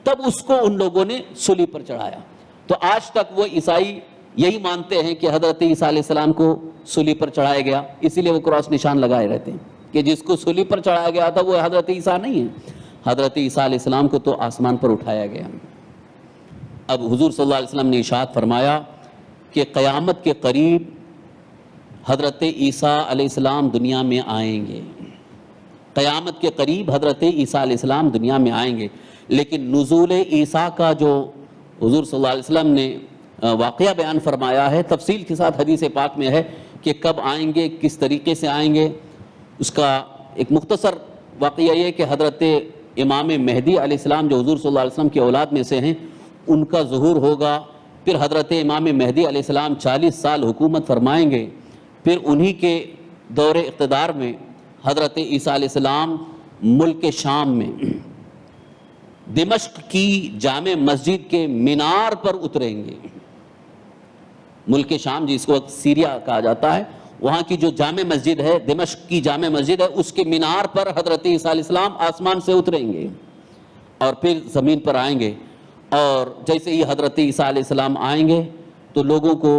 تب اس کو ان لوگوں نے صلیب پر چڑھایا. تو آج تک وہ عیسائی یہی مانتے ہیں کہ حضرت عیسیٰ علیہ السلام کو صلیب پر چڑھایا گیا، اسی لیے وہ کراس نشان لگائے رہتے ہیں کہ جس کو صلیب پر چڑھایا گیا تھا وہ حضرت عیسیٰ نہیں ہے. حضرت عیسیٰ علیہ السلام کو تو آسمان پر اٹھایا گیا. اب حضور صلی اللہ علیہ وسلم نے ارشاد فرمایا کہ قیامت کے قریب حضرت عیسیٰ علیہ السلام دنیا میں آئیں گے. قیامت کے قریب حضرت عیسیٰ علیہ السلام دنیا میں آئیں گے. لیکن نزول عیسیٰ کا جو حضور صلی اللہ علیہ وسلم نے واقعہ بیان فرمایا ہے، تفصیل کے ساتھ حدیث پاک میں ہے کہ کب آئیں گے، کس طریقے سے آئیں گے. اس کا ایک مختصر واقعہ یہ کہ حضرت امام مہدی علیہ السلام جو حضور صلی اللہ علیہ وسلم کی اولاد میں سے ہیں، ان کا ظہور ہوگا. پھر حضرت امام مہدی علیہ السلام 40 سال حکومت فرمائیں گے. پھر انہی کے دور اقتدار میں حضرت عیسیٰ علیہ السلام ملک شام میں دمشق کی جامع مسجد کے مینار پر اتریں گے. ملک شام جس کو سیریا کہا جاتا ہے، وہاں کی جو جامع مسجد ہے، دمشق کی جامع مسجد ہے، اس کے مینار پر حضرت عیسیٰ علیہ السلام آسمان سے اتریں گے اور پھر زمین پر آئیں گے، اور جیسے ہی حضرت عیسیٰ علیہ السلام آئیں گے تو لوگوں کو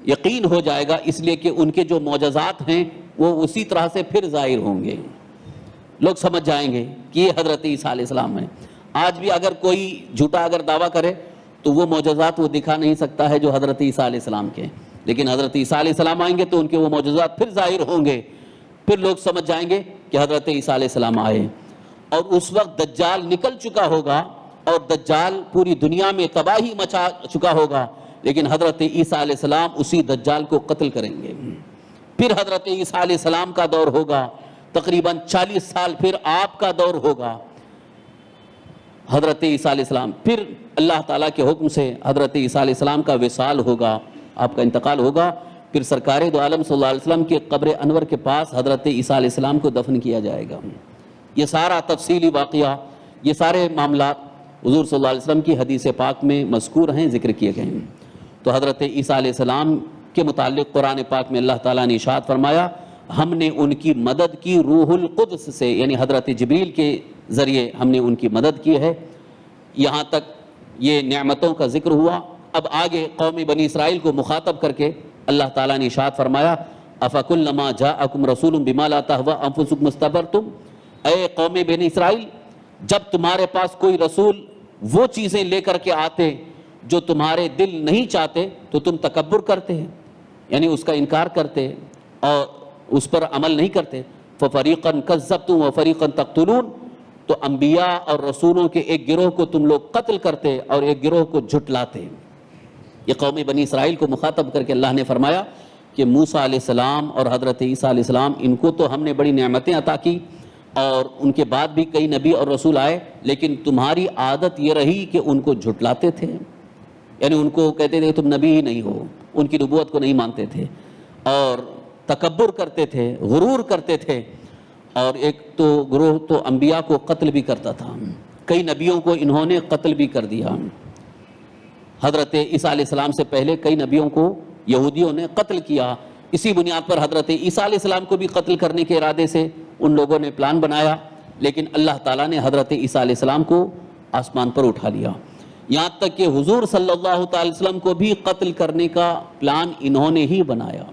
یقین ہو جائے گا، اس لیے کہ ان کے جو معجزات ہیں وہ اسی طرح سے پھر ظاہر ہوں گے، لوگ سمجھ جائیں گے کہ یہ حضرت عیسیٰ علیہ السلام ہیں۔ آج بھی اگر کوئی جھوٹا اگر دعویٰ کرے تو وہ معجزات وہ دکھا نہیں سکتا ہے جو حضرت عیسیٰ علیہ السلام کے ہیں، لیکن حضرت عیسیٰ علیہ السلام آئیں گے تو ان کے وہ معجزات پھر ظاہر ہوں گے، پھر لوگ سمجھ جائیں گے کہ حضرت عیسیٰ علیہ السلام آئے، اور اس وقت دجال نکل چکا ہوگا اور دجال پوری دنیا میں تباہی مچا چکا ہوگا، لیکن حضرت عیسیٰ علیہ السلام اسی دجال کو قتل کریں گے۔ پھر حضرت عیسیٰ علیہ السلام کا دور ہوگا، تقریباً 40 سال پھر آپ کا دور ہوگا، حضرت عیسیٰ علیہ السلام، پھر اللہ تعالیٰ کے حکم سے حضرت عیسیٰ علیہ السلام کا وصال ہوگا، آپ کا انتقال ہوگا، پھر سرکار دو عالم صلی اللہ علیہ وسلم کے قبر انور کے پاس حضرت عیسیٰ علیہ السلام کو دفن کیا جائے گا۔ یہ سارا تفصیلی واقعہ، یہ سارے معاملات حضور صلی اللہ علیہ وسلم کی حدیث پاک میں مذکور ہیں، ذکر کیے گئے ہیں۔ تو حضرت عیسیٰ علیہ السلام کے متعلق قرآن پاک میں اللہ تعالیٰ نے ارشاد فرمایا، ہم نے ان کی مدد کی روح القدس سے، یعنی حضرت جبریل کے ذریعے ہم نے ان کی مدد کی ہے۔ یہاں تک یہ نعمتوں کا ذکر ہوا۔ اب آگے قوم بنی اسرائیل کو مخاطب کر کے اللہ تعالیٰ نے ارشاد فرمایا، افکلما جاءکم رسول بما لا تہوی انفسکم استکبرتم، اے قوم بنی اسرائیل، جب تمہارے پاس کوئی رسول وہ چیزیں لے کر کے آتے جو تمہارے دل نہیں چاہتے تو تم تکبر کرتے ہیں، یعنی اس کا انکار کرتے اور اس پر عمل نہیں کرتے۔ فَفَرِيقًا كَذَّبْتُمْ وَفَرِيقًا تَقْتُلُونَ، تو انبیاء اور رسولوں کے ایک گروہ کو تم لوگ قتل کرتے اور ایک گروہ کو جھٹلاتے۔ یہ قوم بنی اسرائیل کو مخاطب کر کے اللہ نے فرمایا کہ موسیٰ علیہ السلام اور حضرت عیسیٰ علیہ السلام، ان کو تو ہم نے بڑی نعمتیں عطا کی اور ان کے بعد بھی کئی نبی اور رسول آئے، لیکن تمہاری عادت یہ رہی کہ ان کو جھٹلاتے تھے، یعنی ان کو کہتے تھے تم نبی ہی نہیں ہو، ان کی نبوت کو نہیں مانتے تھے اور تکبر کرتے تھے، غرور کرتے تھے، اور ایک تو گروہ تو انبیاء کو قتل بھی کرتا تھا، کئی نبیوں کو انہوں نے قتل بھی کر دیا۔ حضرت عیسیٰ علیہ السلام سے پہلے کئی نبیوں کو یہودیوں نے قتل کیا، اسی بنیاد پر حضرت عیسیٰ علیہ السلام کو بھی قتل کرنے کے ارادے سے ان لوگوں نے پلان بنایا، لیکن اللہ تعالیٰ نے حضرت عیسیٰ علیہ السلام کو آسمان پر اٹھا لیا، یہاں تک کہ حضور صلی اللہ تعالی وسلم کو بھی قتل کرنے کا پلان انہوں نے ہی بنایا۔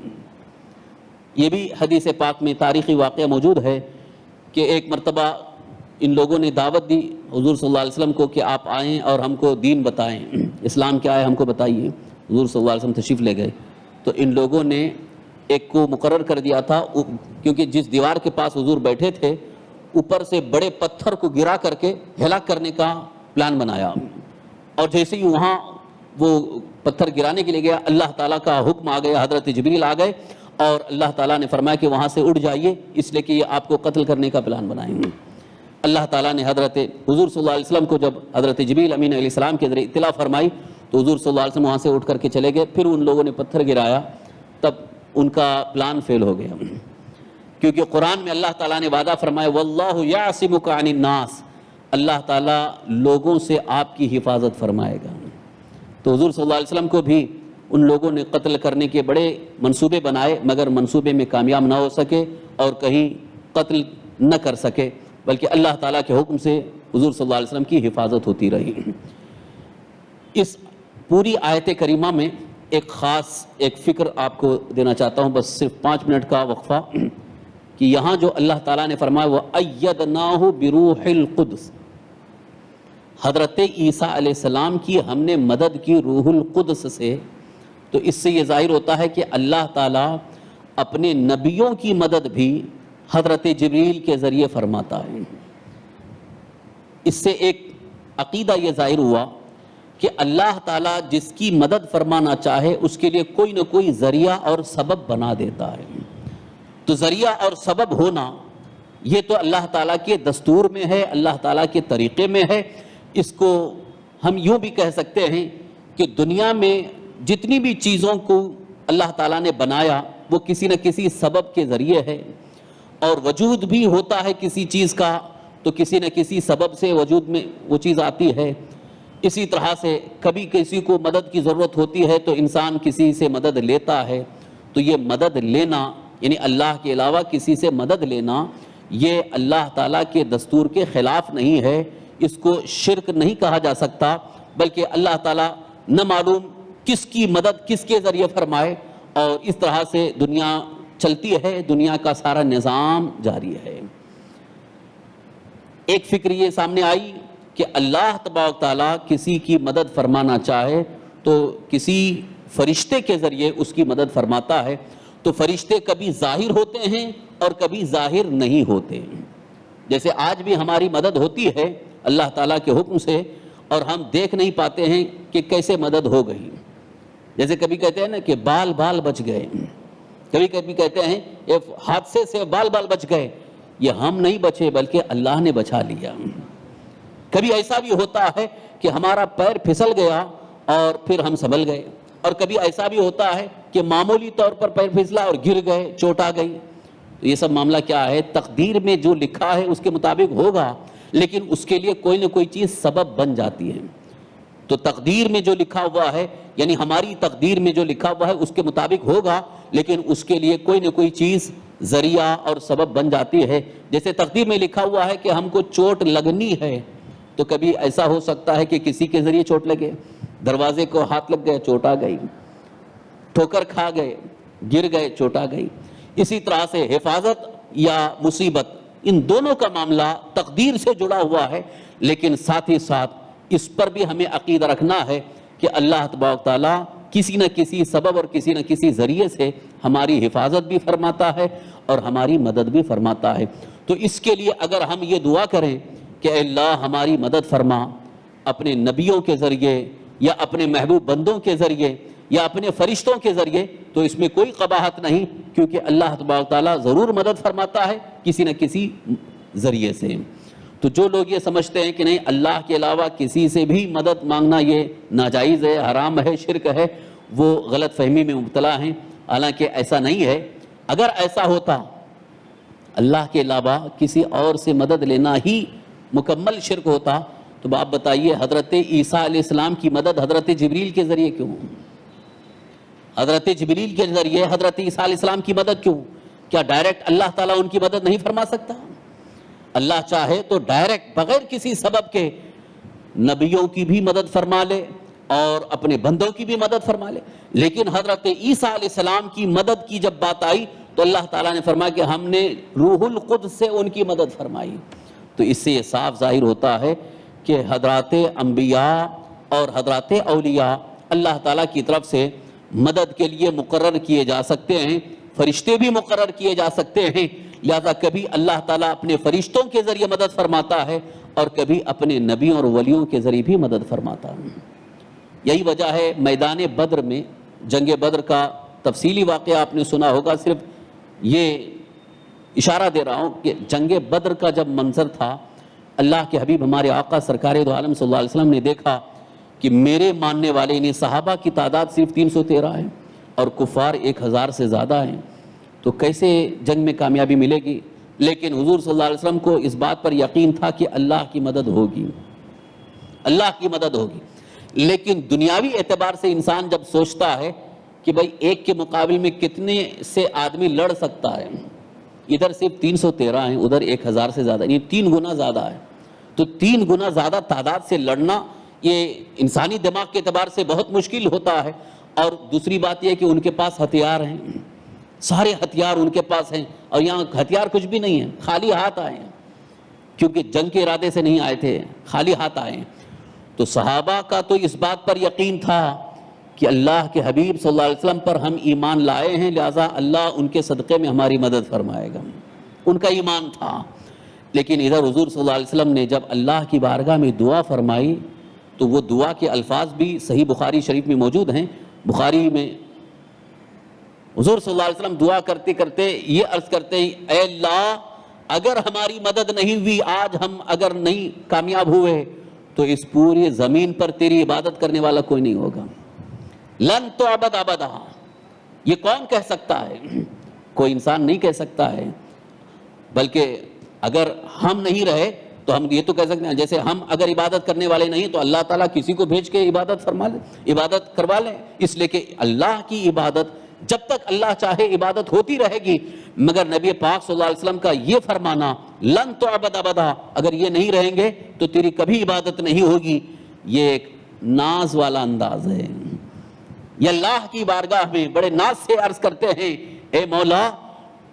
یہ بھی حدیث پاک میں تاریخی واقعہ موجود ہے کہ ایک مرتبہ ان لوگوں نے دعوت دی حضور صلی اللہ علیہ وسلم کو کہ آپ آئیں اور ہم کو دین بتائیں، اسلام کیا ہے ہم کو بتائیے۔ حضور صلی اللہ علیہ وسلم تشریف لے گئے تو ان لوگوں نے ایک کو مقرر کر دیا تھا، کیونکہ جس دیوار کے پاس حضور بیٹھے تھے اوپر سے بڑے پتھر کو گرا کر کے ہلاک کرنے کا پلان بنایا، اور جیسے ہی وہاں وہ پتھر گرانے کے لیے گیا اللہ تعالیٰ کا حکم آ گیا، حضرت جبریل آ گئے اور اللہ تعالیٰ نے فرمایا کہ وہاں سے اٹھ جائیے، اس لیے کہ یہ آپ کو قتل کرنے کا پلان بنائیں گے۔ اللہ تعالیٰ نے حضرت حضور صلی اللہ علیہ وسلم کو جب حضرت جبریل امین علیہ السلام کے ذریعے اطلاع فرمائی تو حضور صلی اللہ علیہ وسلم وہاں سے اٹھ کر کے چلے گئے، پھر ان لوگوں نے پتھر گرایا، تب ان کا پلان فیل ہو گیا، کیونکہ قرآن میں اللہ تعالیٰ نے وعدہ فرمایا وَاللَّهُ يَعْصِمُكَ عَنِ النَّاسِ، اللہ تعالیٰ لوگوں سے آپ کی حفاظت فرمائے گا۔ تو حضور صلی اللہ علیہ وسلم کو بھی ان لوگوں نے قتل کرنے کے بڑے منصوبے بنائے، مگر منصوبے میں کامیاب نہ ہو سکے اور کہیں قتل نہ کر سکے، بلکہ اللہ تعالیٰ کے حکم سے حضور صلی اللہ علیہ وسلم کی حفاظت ہوتی رہی۔ اس پوری آیت کریمہ میں ایک خاص ایک فکر آپ کو دینا چاہتا ہوں، بس صرف 5 منٹ کا وقفہ، کہ یہاں جو اللہ تعالیٰ نے فرمایا وَأَيَّدْنَاهُ بِرُوحِ الْقُدْسِ، حضرت عیسیٰ علیہ السلام کی ہم نے مدد کی روح القدس سے، تو اس سے یہ ظاہر ہوتا ہے کہ اللہ تعالیٰ اپنے نبیوں کی مدد بھی حضرت جبریل کے ذریعے فرماتا ہے۔ اس سے ایک عقیدہ یہ ظاہر ہوا کہ اللہ تعالیٰ جس کی مدد فرمانا چاہے اس کے لیے کوئی نہ کوئی ذریعہ اور سبب بنا دیتا ہے۔ تو ذریعہ اور سبب ہونا یہ تو اللہ تعالیٰ کے دستور میں ہے، اللہ تعالیٰ کے طریقے میں ہے۔ اس کو ہم یوں بھی کہہ سکتے ہیں کہ دنیا میں جتنی بھی چیزوں کو اللہ تعالیٰ نے بنایا وہ کسی نہ کسی سبب کے ذریعے ہے، اور وجود بھی ہوتا ہے کسی چیز کا تو کسی نہ کسی سبب سے وجود میں وہ چیز آتی ہے۔ اسی طرح سے کبھی کسی کو مدد کی ضرورت ہوتی ہے تو انسان کسی سے مدد لیتا ہے، تو یہ مدد لینا یعنی اللہ کے علاوہ کسی سے مدد لینا یہ اللہ تعالیٰ کے دستور کے خلاف نہیں ہے، اس کو شرک نہیں کہا جا سکتا، بلکہ اللہ تعالیٰ نہ معلوم کس کی مدد کس کے ذریعے فرمائے، اور اس طرح سے دنیا چلتی ہے، دنیا کا سارا نظام جاری ہے۔ ایک فکر یہ سامنے آئی کہ اللہ تبارک تعالیٰ کسی کی مدد فرمانا چاہے تو کسی فرشتے کے ذریعے اس کی مدد فرماتا ہے، تو فرشتے کبھی ظاہر ہوتے ہیں اور کبھی ظاہر نہیں ہوتے، جیسے آج بھی ہماری مدد ہوتی ہے اللہ تعالیٰ کے حکم سے، اور ہم دیکھ نہیں پاتے ہیں کہ کیسے مدد ہو گئی۔ جیسے کبھی کہتے ہیں نا کہ بال بچ گئے، کبھی کبھی کہتے ہیں حادثے سے بال بچ گئے، یہ ہم نہیں بچے بلکہ اللہ نے بچا لیا۔ کبھی ایسا بھی ہوتا ہے کہ ہمارا پیر پھسل گیا اور پھر ہم سنبھل گئے، اور کبھی ایسا بھی ہوتا ہے کہ معمولی طور پر پیر پھسلا اور گر گئے، چوٹ آ گئی۔ تو یہ سب معاملہ کیا ہے؟ تقدیر میں جو لکھا ہے اس کے مطابق ہوگا، لیکن اس کے لیے کوئی نہ کوئی چیز سبب بن جاتی ہے۔ تو تقدیر میں جو لکھا ہوا ہے یعنی ہماری تقدیر میں جو لکھا ہوا ہے اس کے مطابق ہوگا، لیکن اس کے لیے کوئی نہ کوئی چیز ذریعہ اور سبب بن جاتی ہے۔ جیسے تقدیر میں لکھا ہوا ہے کہ ہم کو چوٹ لگنی ہے، تو کبھی ایسا ہو سکتا ہے کہ کسی کے ذریعے چوٹ لگے، دروازے کو ہاتھ لگ گیا، چوٹ آ گئی، ٹھوکر کھا گئے، گر گئے، چوٹ آ گئی۔ اسی طرح سے حفاظت یا مصیبت، ان دونوں کا معاملہ تقدیر سے جڑا ہوا ہے، لیکن ساتھ ہی ساتھ اس پر بھی ہمیں عقیدہ رکھنا ہے کہ اللہ تبارک تعالیٰ کسی نہ کسی سبب اور کسی نہ کسی ذریعے سے ہماری حفاظت بھی فرماتا ہے اور ہماری مدد بھی فرماتا ہے۔ تو اس کے لیے اگر ہم یہ دعا کریں کہ اے اللہ ہماری مدد فرما، اپنے نبیوں کے ذریعے یا اپنے محبوب بندوں کے ذریعے یا اپنے فرشتوں کے ذریعے، تو اس میں کوئی قباحت نہیں، کیونکہ اللہ تبارک تعالیٰ ضرور مدد فرماتا ہے کسی نہ کسی ذریعے سے۔ تو جو لوگ یہ سمجھتے ہیں کہ نہیں اللہ کے علاوہ کسی سے بھی مدد مانگنا یہ ناجائز ہے، حرام ہے، شرک ہے، وہ غلط فہمی میں مبتلا ہیں، حالانکہ ایسا نہیں ہے۔ اگر ایسا ہوتا اللہ کے علاوہ کسی اور سے مدد لینا ہی مکمل شرک ہوتا، تو آپ بتائیے حضرت عیسیٰ علیہ السلام کی مدد حضرت جبریل کے ذریعے کیوں؟ حضرت جبریل کے ذریعے حضرت عیسیٰ علیہ السلام کی مدد کیوں؟ کیا ڈائریکٹ اللہ تعالیٰ ان کی مدد نہیں فرما سکتا؟ اللہ چاہے تو ڈائریکٹ بغیر کسی سبب کے نبیوں کی بھی مدد فرما لے اور اپنے بندوں کی بھی مدد فرما لے، لیکن حضرت عیسیٰ علیہ السلام کی مدد کی جب بات آئی تو اللہ تعالیٰ نے فرمایا کہ ہم نے روح القدس سے ان کی مدد فرمائی۔ تو اس سے یہ صاف ظاہر ہوتا ہے کہ حضرات انبیاء اور حضرات اولیاء اللہ تعالیٰ کی طرف سے مدد کے لیے مقرر کیے جا سکتے ہیں، فرشتے بھی مقرر کیے جا سکتے ہیں، لہذا کبھی اللہ تعالیٰ اپنے فرشتوں کے ذریعے مدد فرماتا ہے اور کبھی اپنے نبیوں اور ولیوں کے ذریعے بھی مدد فرماتا ہے۔ یہی وجہ ہے میدان بدر میں، جنگ بدر کا تفصیلی واقعہ آپ نے سنا ہوگا، صرف یہ اشارہ دے رہا ہوں کہ جنگ بدر کا جب منظر تھا، اللہ کے حبیب ہمارے آقا سرکار دو عالم صلی اللہ علیہ وسلم نے دیکھا کہ میرے ماننے والے یعنی صحابہ کی تعداد صرف 313 ہے اور کفار 1000 سے زیادہ ہیں، تو کیسے جنگ میں کامیابی ملے گی؟ لیکن حضور صلی اللہ علیہ وسلم کو اس بات پر یقین تھا کہ اللہ کی مدد ہوگی، اللہ کی مدد ہوگی۔ لیکن دنیاوی اعتبار سے انسان جب سوچتا ہے کہ بھئی ایک کے مقابل میں کتنے سے آدمی لڑ سکتا ہے، ادھر صرف 313 ہیں، ادھر 1000 سے زیادہ، یعنی 3 گنا زیادہ ہے، تو 3 گنا زیادہ تعداد سے لڑنا یہ انسانی دماغ کے اعتبار سے بہت مشکل ہوتا ہے۔ اور دوسری بات یہ کہ ان کے پاس ہتھیار ہیں، سارے ہتھیار ان کے پاس ہیں، اور یہاں ہتھیار کچھ بھی نہیں ہے، خالی ہاتھ آئے ہیں، کیونکہ جنگ کے ارادے سے نہیں آئے تھے، خالی ہاتھ آئے ہیں۔ تو صحابہ کا تو اس بات پر یقین تھا کہ اللہ کے حبیب صلی اللہ علیہ وسلم پر ہم ایمان لائے ہیں، لہذا اللہ ان کے صدقے میں ہماری مدد فرمائے گا، ان کا ایمان تھا۔ لیکن ادھر حضور صلی اللہ علیہ وسلم نے جب اللہ کی بارگاہ میں دعا فرمائی تو وہ دعا کے الفاظ بھی صحیح بخاری شریف میں موجود ہیں۔ بخاری میں حضور صلی اللہ علیہ وسلم دعا کرتے کرتے یہ عرض کرتے ہیں، اے اللہ اگر ہماری مدد نہیں ہوئی، آج ہم اگر نہیں کامیاب ہوئے تو اس پوری زمین پر تیری عبادت کرنے والا کوئی نہیں ہوگا، لن تعبد ابدا۔ یہ کون کہہ سکتا ہے؟ کوئی انسان نہیں کہہ سکتا ہے، بلکہ اگر ہم نہیں رہے تو ہم یہ تو کہہ سکتے ہیں جیسے ہم اگر عبادت کرنے والے نہیں تو اللہ تعالیٰ کسی کو بھیج کے عبادت فرما لے، عبادت کروا لیں، اس لیے کہ اللہ کی عبادت جب تک اللہ چاہے عبادت ہوتی رہے گی، مگر نبی پاک صلی اللہ علیہ وسلم کا یہ فرمانا لن تعبد ابدا، اگر یہ نہیں رہیں گے تو تیری کبھی عبادت نہیں ہوگی، یہ ایک ناز والا انداز ہے۔ یہ اللہ کی بارگاہ میں بڑے ناز سے عرض کرتے ہیں، اے مولا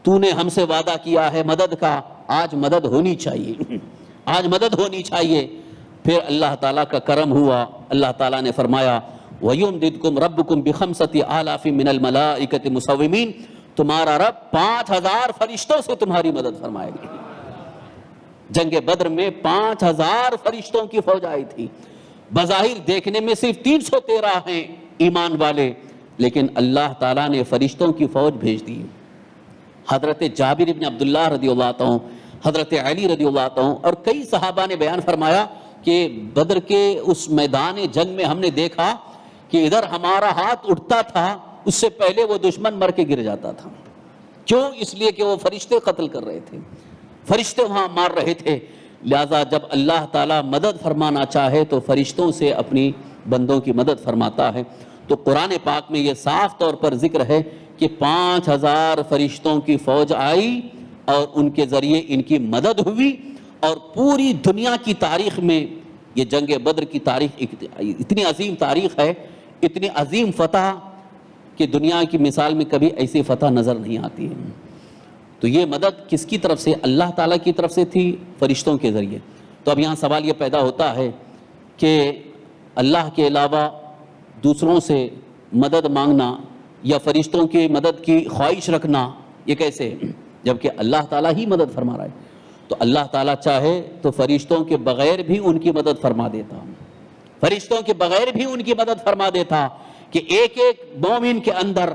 تو نے ہم سے وعدہ کیا ہے مدد کا، آج مدد ہونی چاہیے، آج مدد ہونی چاہیے۔ پھر اللہ تعالیٰ کا کرم ہوا، اللہ تعالیٰ نے فرمایا وَيُمْدِدْكُمْ رَبُّكُمْ بِخَمْسَةِ آلَافٍ مِّنَ الْمَلَائِكَةِ مُصَوِّمِينَ، تمہارا رب 5000 فرشتوں سے تمہاری مدد فرمائے گی۔ جنگ بدر میں 5000 فرشتوں کی فوج آئی تھی، بظاہر دیکھنے میں صرف 313 ہیں ایمان والے، لیکن اللہ تعالیٰ نے فرشتوں کی فوج بھیج دی۔ حضرت جابر بن عبداللہ رضی اللہ عنہ، حضرت علی رضی اللہ عنہ اور کئی صحابہ نے بیان فرمایا کہ بدر کے اس میدان جنگ میں ہم نے دیکھا کہ ادھر ہمارا ہاتھ اٹھتا تھا، اس سے پہلے وہ دشمن مر کے گر جاتا تھا۔ کیوں؟ اس لیے کہ وہ فرشتے قتل کر رہے تھے، فرشتے وہاں مار رہے تھے۔ لہٰذا جب اللہ تعالیٰ مدد فرمانا چاہے تو فرشتوں سے اپنی بندوں کی مدد فرماتا ہے۔ تو قرآن پاک میں یہ صاف طور پر ذکر ہے کہ 5000 فرشتوں کی فوج آئی اور ان کے ذریعے ان کی مدد ہوئی، اور پوری دنیا کی تاریخ میں یہ جنگ بدر کی تاریخ اتنی عظیم تاریخ ہے، اتنی عظیم فتح کہ دنیا کی مثال میں کبھی ایسی فتح نظر نہیں آتی ہے۔ تو یہ مدد کس کی طرف سے؟ اللہ تعالیٰ کی طرف سے تھی، فرشتوں کے ذریعے۔ تو اب یہاں سوال یہ پیدا ہوتا ہے کہ اللہ کے علاوہ دوسروں سے مدد مانگنا یا فرشتوں کی مدد کی خواہش رکھنا یہ کیسے، جبکہ اللہ تعالیٰ ہی مدد فرما رہا ہے؟ تو اللہ تعالیٰ چاہے تو فرشتوں کے بغیر بھی ان کی مدد فرما دیتا، فرشتوں کے بغیر بھی ان کی مدد فرما دیتا کہ ایک ایک مومن کے اندر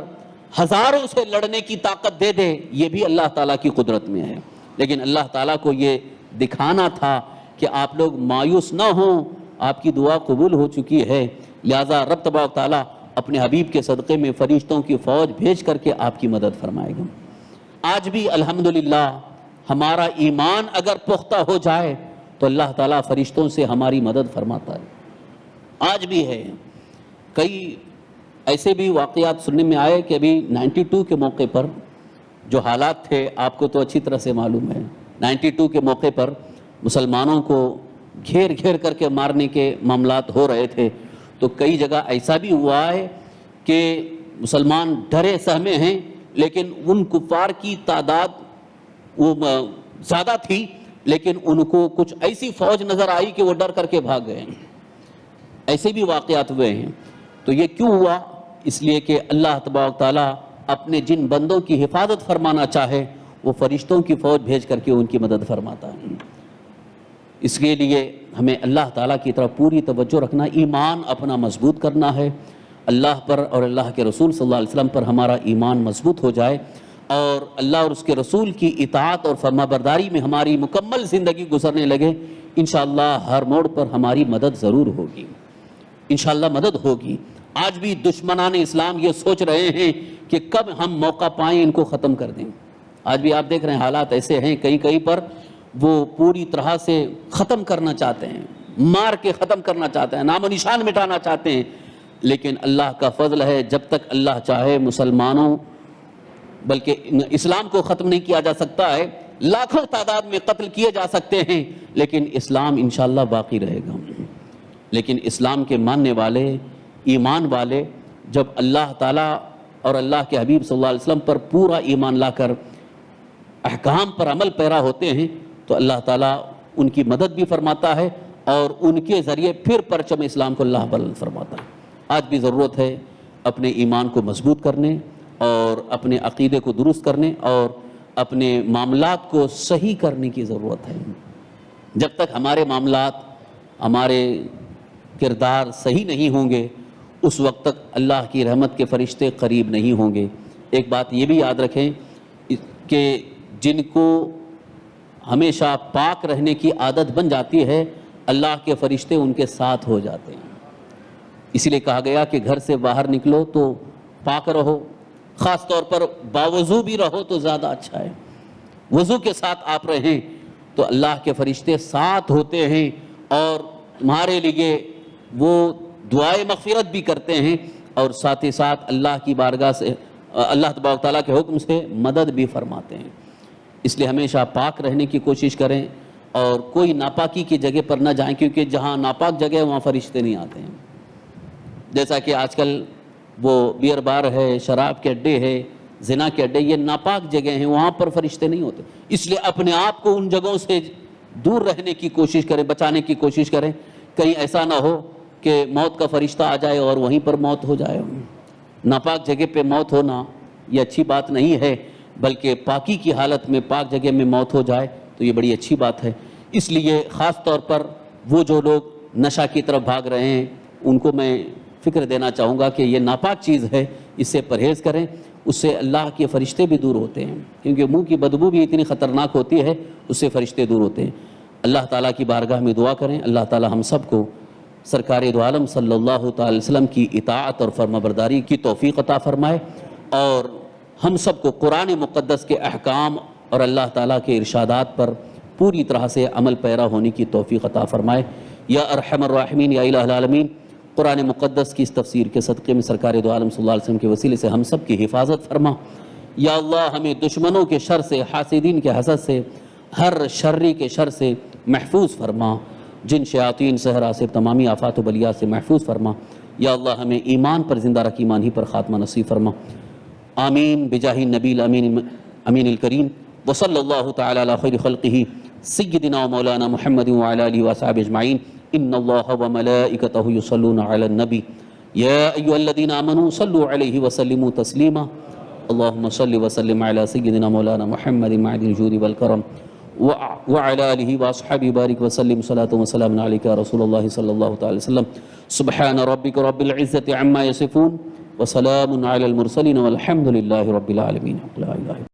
ہزاروں سے لڑنے کی طاقت دے دے، یہ بھی اللہ تعالیٰ کی قدرت میں ہے۔ لیکن اللہ تعالیٰ کو یہ دکھانا تھا کہ آپ لوگ مایوس نہ ہوں، آپ کی دعا قبول ہو چکی ہے، لہٰذا رب تبارک و تعالیٰ اپنے حبیب کے صدقے میں فرشتوں کی فوج بھیج کر کے آپ کی مدد فرمائے گا۔ آج بھی الحمدللہ ہمارا ایمان اگر پختہ ہو جائے تو اللہ تعالیٰ فرشتوں سے ہماری مدد فرماتا ہے، آج بھی ہے۔ کئی ایسے بھی واقعات سننے میں آئے کہ ابھی 92 کے موقع پر جو حالات تھے آپ کو تو اچھی طرح سے معلوم ہے، 92 کے موقع پر مسلمانوں کو گھیر گھیر کر کے مارنے کے معاملات ہو رہے تھے، تو کئی جگہ ایسا بھی ہوا ہے کہ مسلمان ڈرے سہمے ہیں، لیکن ان کفار کی تعداد وہ زیادہ تھی، لیکن ان کو کچھ ایسی فوج نظر آئی کہ وہ ڈر کر کے بھاگ گئے۔ ایسے بھی واقعات ہوئے ہیں۔ تو یہ کیوں ہوا؟ اس لیے کہ اللہ تبارک تعالیٰ اپنے جن بندوں کی حفاظت فرمانا چاہے وہ فرشتوں کی فوج بھیج کر کے ان کی مدد فرماتا ہے۔ اس کے لیے ہمیں اللہ تعالیٰ کی طرف پوری توجہ رکھنا، ایمان اپنا مضبوط کرنا ہے، اللہ پر اور اللہ کے رسول صلی اللہ علیہ وسلم پر ہمارا ایمان مضبوط ہو جائے، اور اللہ اور اس کے رسول کی اطاعت اور فرما برداری میں ہماری مکمل زندگی گزرنے لگے، انشاءاللہ ہر موڑ پر ہماری مدد ضرور ہوگی، انشاءاللہ مدد ہوگی۔ آج بھی دشمنان اسلام یہ سوچ رہے ہیں کہ کب ہم موقع پائیں ان کو ختم کر دیں۔ آج بھی آپ دیکھ رہے ہیں حالات ایسے ہیں، کئی پر وہ پوری طرح سے ختم کرنا چاہتے ہیں، مار کے ختم کرنا چاہتے ہیں، نام و نشان مٹانا چاہتے ہیں، لیکن اللہ کا فضل ہے جب تک اللہ چاہے مسلمانوں بلکہ اسلام کو ختم نہیں کیا جا سکتا ہے، لاکھوں تعداد میں قتل کیے جا سکتے ہیں، لیکن اسلام انشاءاللہ باقی رہے گا۔ لیکن اسلام کے ماننے والے، ایمان والے جب اللہ تعالیٰ اور اللہ کے حبیب صلی اللہ علیہ وسلم پر پورا ایمان لا کر احکام پر عمل پیرا ہوتے ہیں تو اللہ تعالیٰ ان کی مدد بھی فرماتا ہے، اور ان کے ذریعے پھر پرچم اسلام کو اللہ بلند فرماتا ہے۔ آج بھی ضرورت ہے اپنے ایمان کو مضبوط کرنے اور اپنے عقیدے کو درست کرنے اور اپنے معاملات کو صحیح کرنے کی ضرورت ہے۔ جب تک ہمارے معاملات، ہمارے کردار صحیح نہیں ہوں گے، اس وقت تک اللہ کی رحمت کے فرشتے قریب نہیں ہوں گے۔ ایک بات یہ بھی یاد رکھیں کہ جن کو ہمیشہ پاک رہنے کی عادت بن جاتی ہے، اللہ کے فرشتے ان کے ساتھ ہو جاتے ہیں۔ اسی لیے کہا گیا کہ گھر سے باہر نکلو تو پاک رہو، خاص طور پر باوضو بھی رہو تو زیادہ اچھا ہے۔ وضو کے ساتھ آپ رہیں تو اللہ کے فرشتے ساتھ ہوتے ہیں اور تمہارے لیے وہ دعائے مغفرت بھی کرتے ہیں، اور ساتھ ہی ساتھ اللہ کی بارگاہ سے اللہ تبارک تعالیٰ کے حکم سے مدد بھی فرماتے ہیں۔ اس لیے ہمیشہ پاک رہنے کی کوشش کریں اور کوئی ناپاکی کی جگہ پر نہ جائیں، کیونکہ جہاں ناپاک جگہ ہے وہاں فرشتے نہیں آتے ہیں۔ جیسا کہ آج کل وہ بیئر بار ہے، شراب کے اڈے ہے، زنا کے اڈے، یہ ناپاک جگہ ہیں، وہاں پر فرشتے نہیں ہوتے۔ اس لیے اپنے آپ کو ان جگہوں سے دور رہنے کی کوشش کریں، بچانے کی کوشش کریں، کہیں ایسا نہ ہو کہ موت کا فرشتہ آ جائے اور وہیں پر موت ہو جائے۔ ناپاک جگہ پہ موت ہونا یہ اچھی بات نہیں ہے، بلکہ پاکی کی حالت میں پاک جگہ میں موت ہو جائے تو یہ بڑی اچھی بات ہے۔ اس لیے خاص طور پر وہ جو لوگ نشہ کی طرف بھاگ رہے ہیں ان کو میں فکر دینا چاہوں گا کہ یہ ناپاک چیز ہے، اس سے پرہیز کریں، اس سے اللہ کے فرشتے بھی دور ہوتے ہیں، کیونکہ منہ کی بدبو بھی اتنی خطرناک ہوتی ہے، اس سے فرشتے دور ہوتے ہیں۔ اللہ تعالیٰ کی بارگاہ میں دعا کریں، اللہ تعالیٰ ہم سب کو سرکار دو عالم صلی اللہ تعالی وسلم کی اطاعت اور فرمانبرداری کی توفیق عطا فرمائے، اور ہم سب کو قرآن مقدس کے احکام اور اللہ تعالیٰ کے ارشادات پر پوری طرح سے عمل پیرا ہونے کی توفیق عطا فرمائے۔ یا ارحم الراحمین، یا الہ العالمین، قرآن مقدس کی اس تفسیر کے صدقے میں سرکار دو عالم صلی اللہ علیہ وسلم کے وسیلے سے ہم سب کی حفاظت فرما۔ یا اللہ ہمیں دشمنوں کے شر سے، حاسدین کے حسد سے، ہر شرری کے شر سے محفوظ فرما، جن شیاطین سحر آصف تمامی آفات و بلیات سے محفوظ فرما۔ یا اللہ ہمیں ایمان پر زندہ رکھ، ایمان ہی پر خاتمہ نصیب فرما۔ آمین بجاہ النبی الامین امین الکریم، وصلی اللہ تعالی علی خیر خلقہ سیدنا و مولانا محمد وعلی آلہ وصحبہ اجمعین۔ ان اللہ وملائکتہ یصلون علی النبی یا ایھا الذین آمنوا صلوا علیہ وسلموا تسلیما۔ اللہم صل وسلم علی سیدنا مولانا محمد معدن الجود والکرم وعلى آله وأصحابه بارك وسلم صلاة وسلام عليك يا رسول الله صلى الله تعالى وسلم۔ سبحان ربك رب العزة عما يصفون وسلام على المرسلين والحمد لله رب العالمين۔ لا إله إلا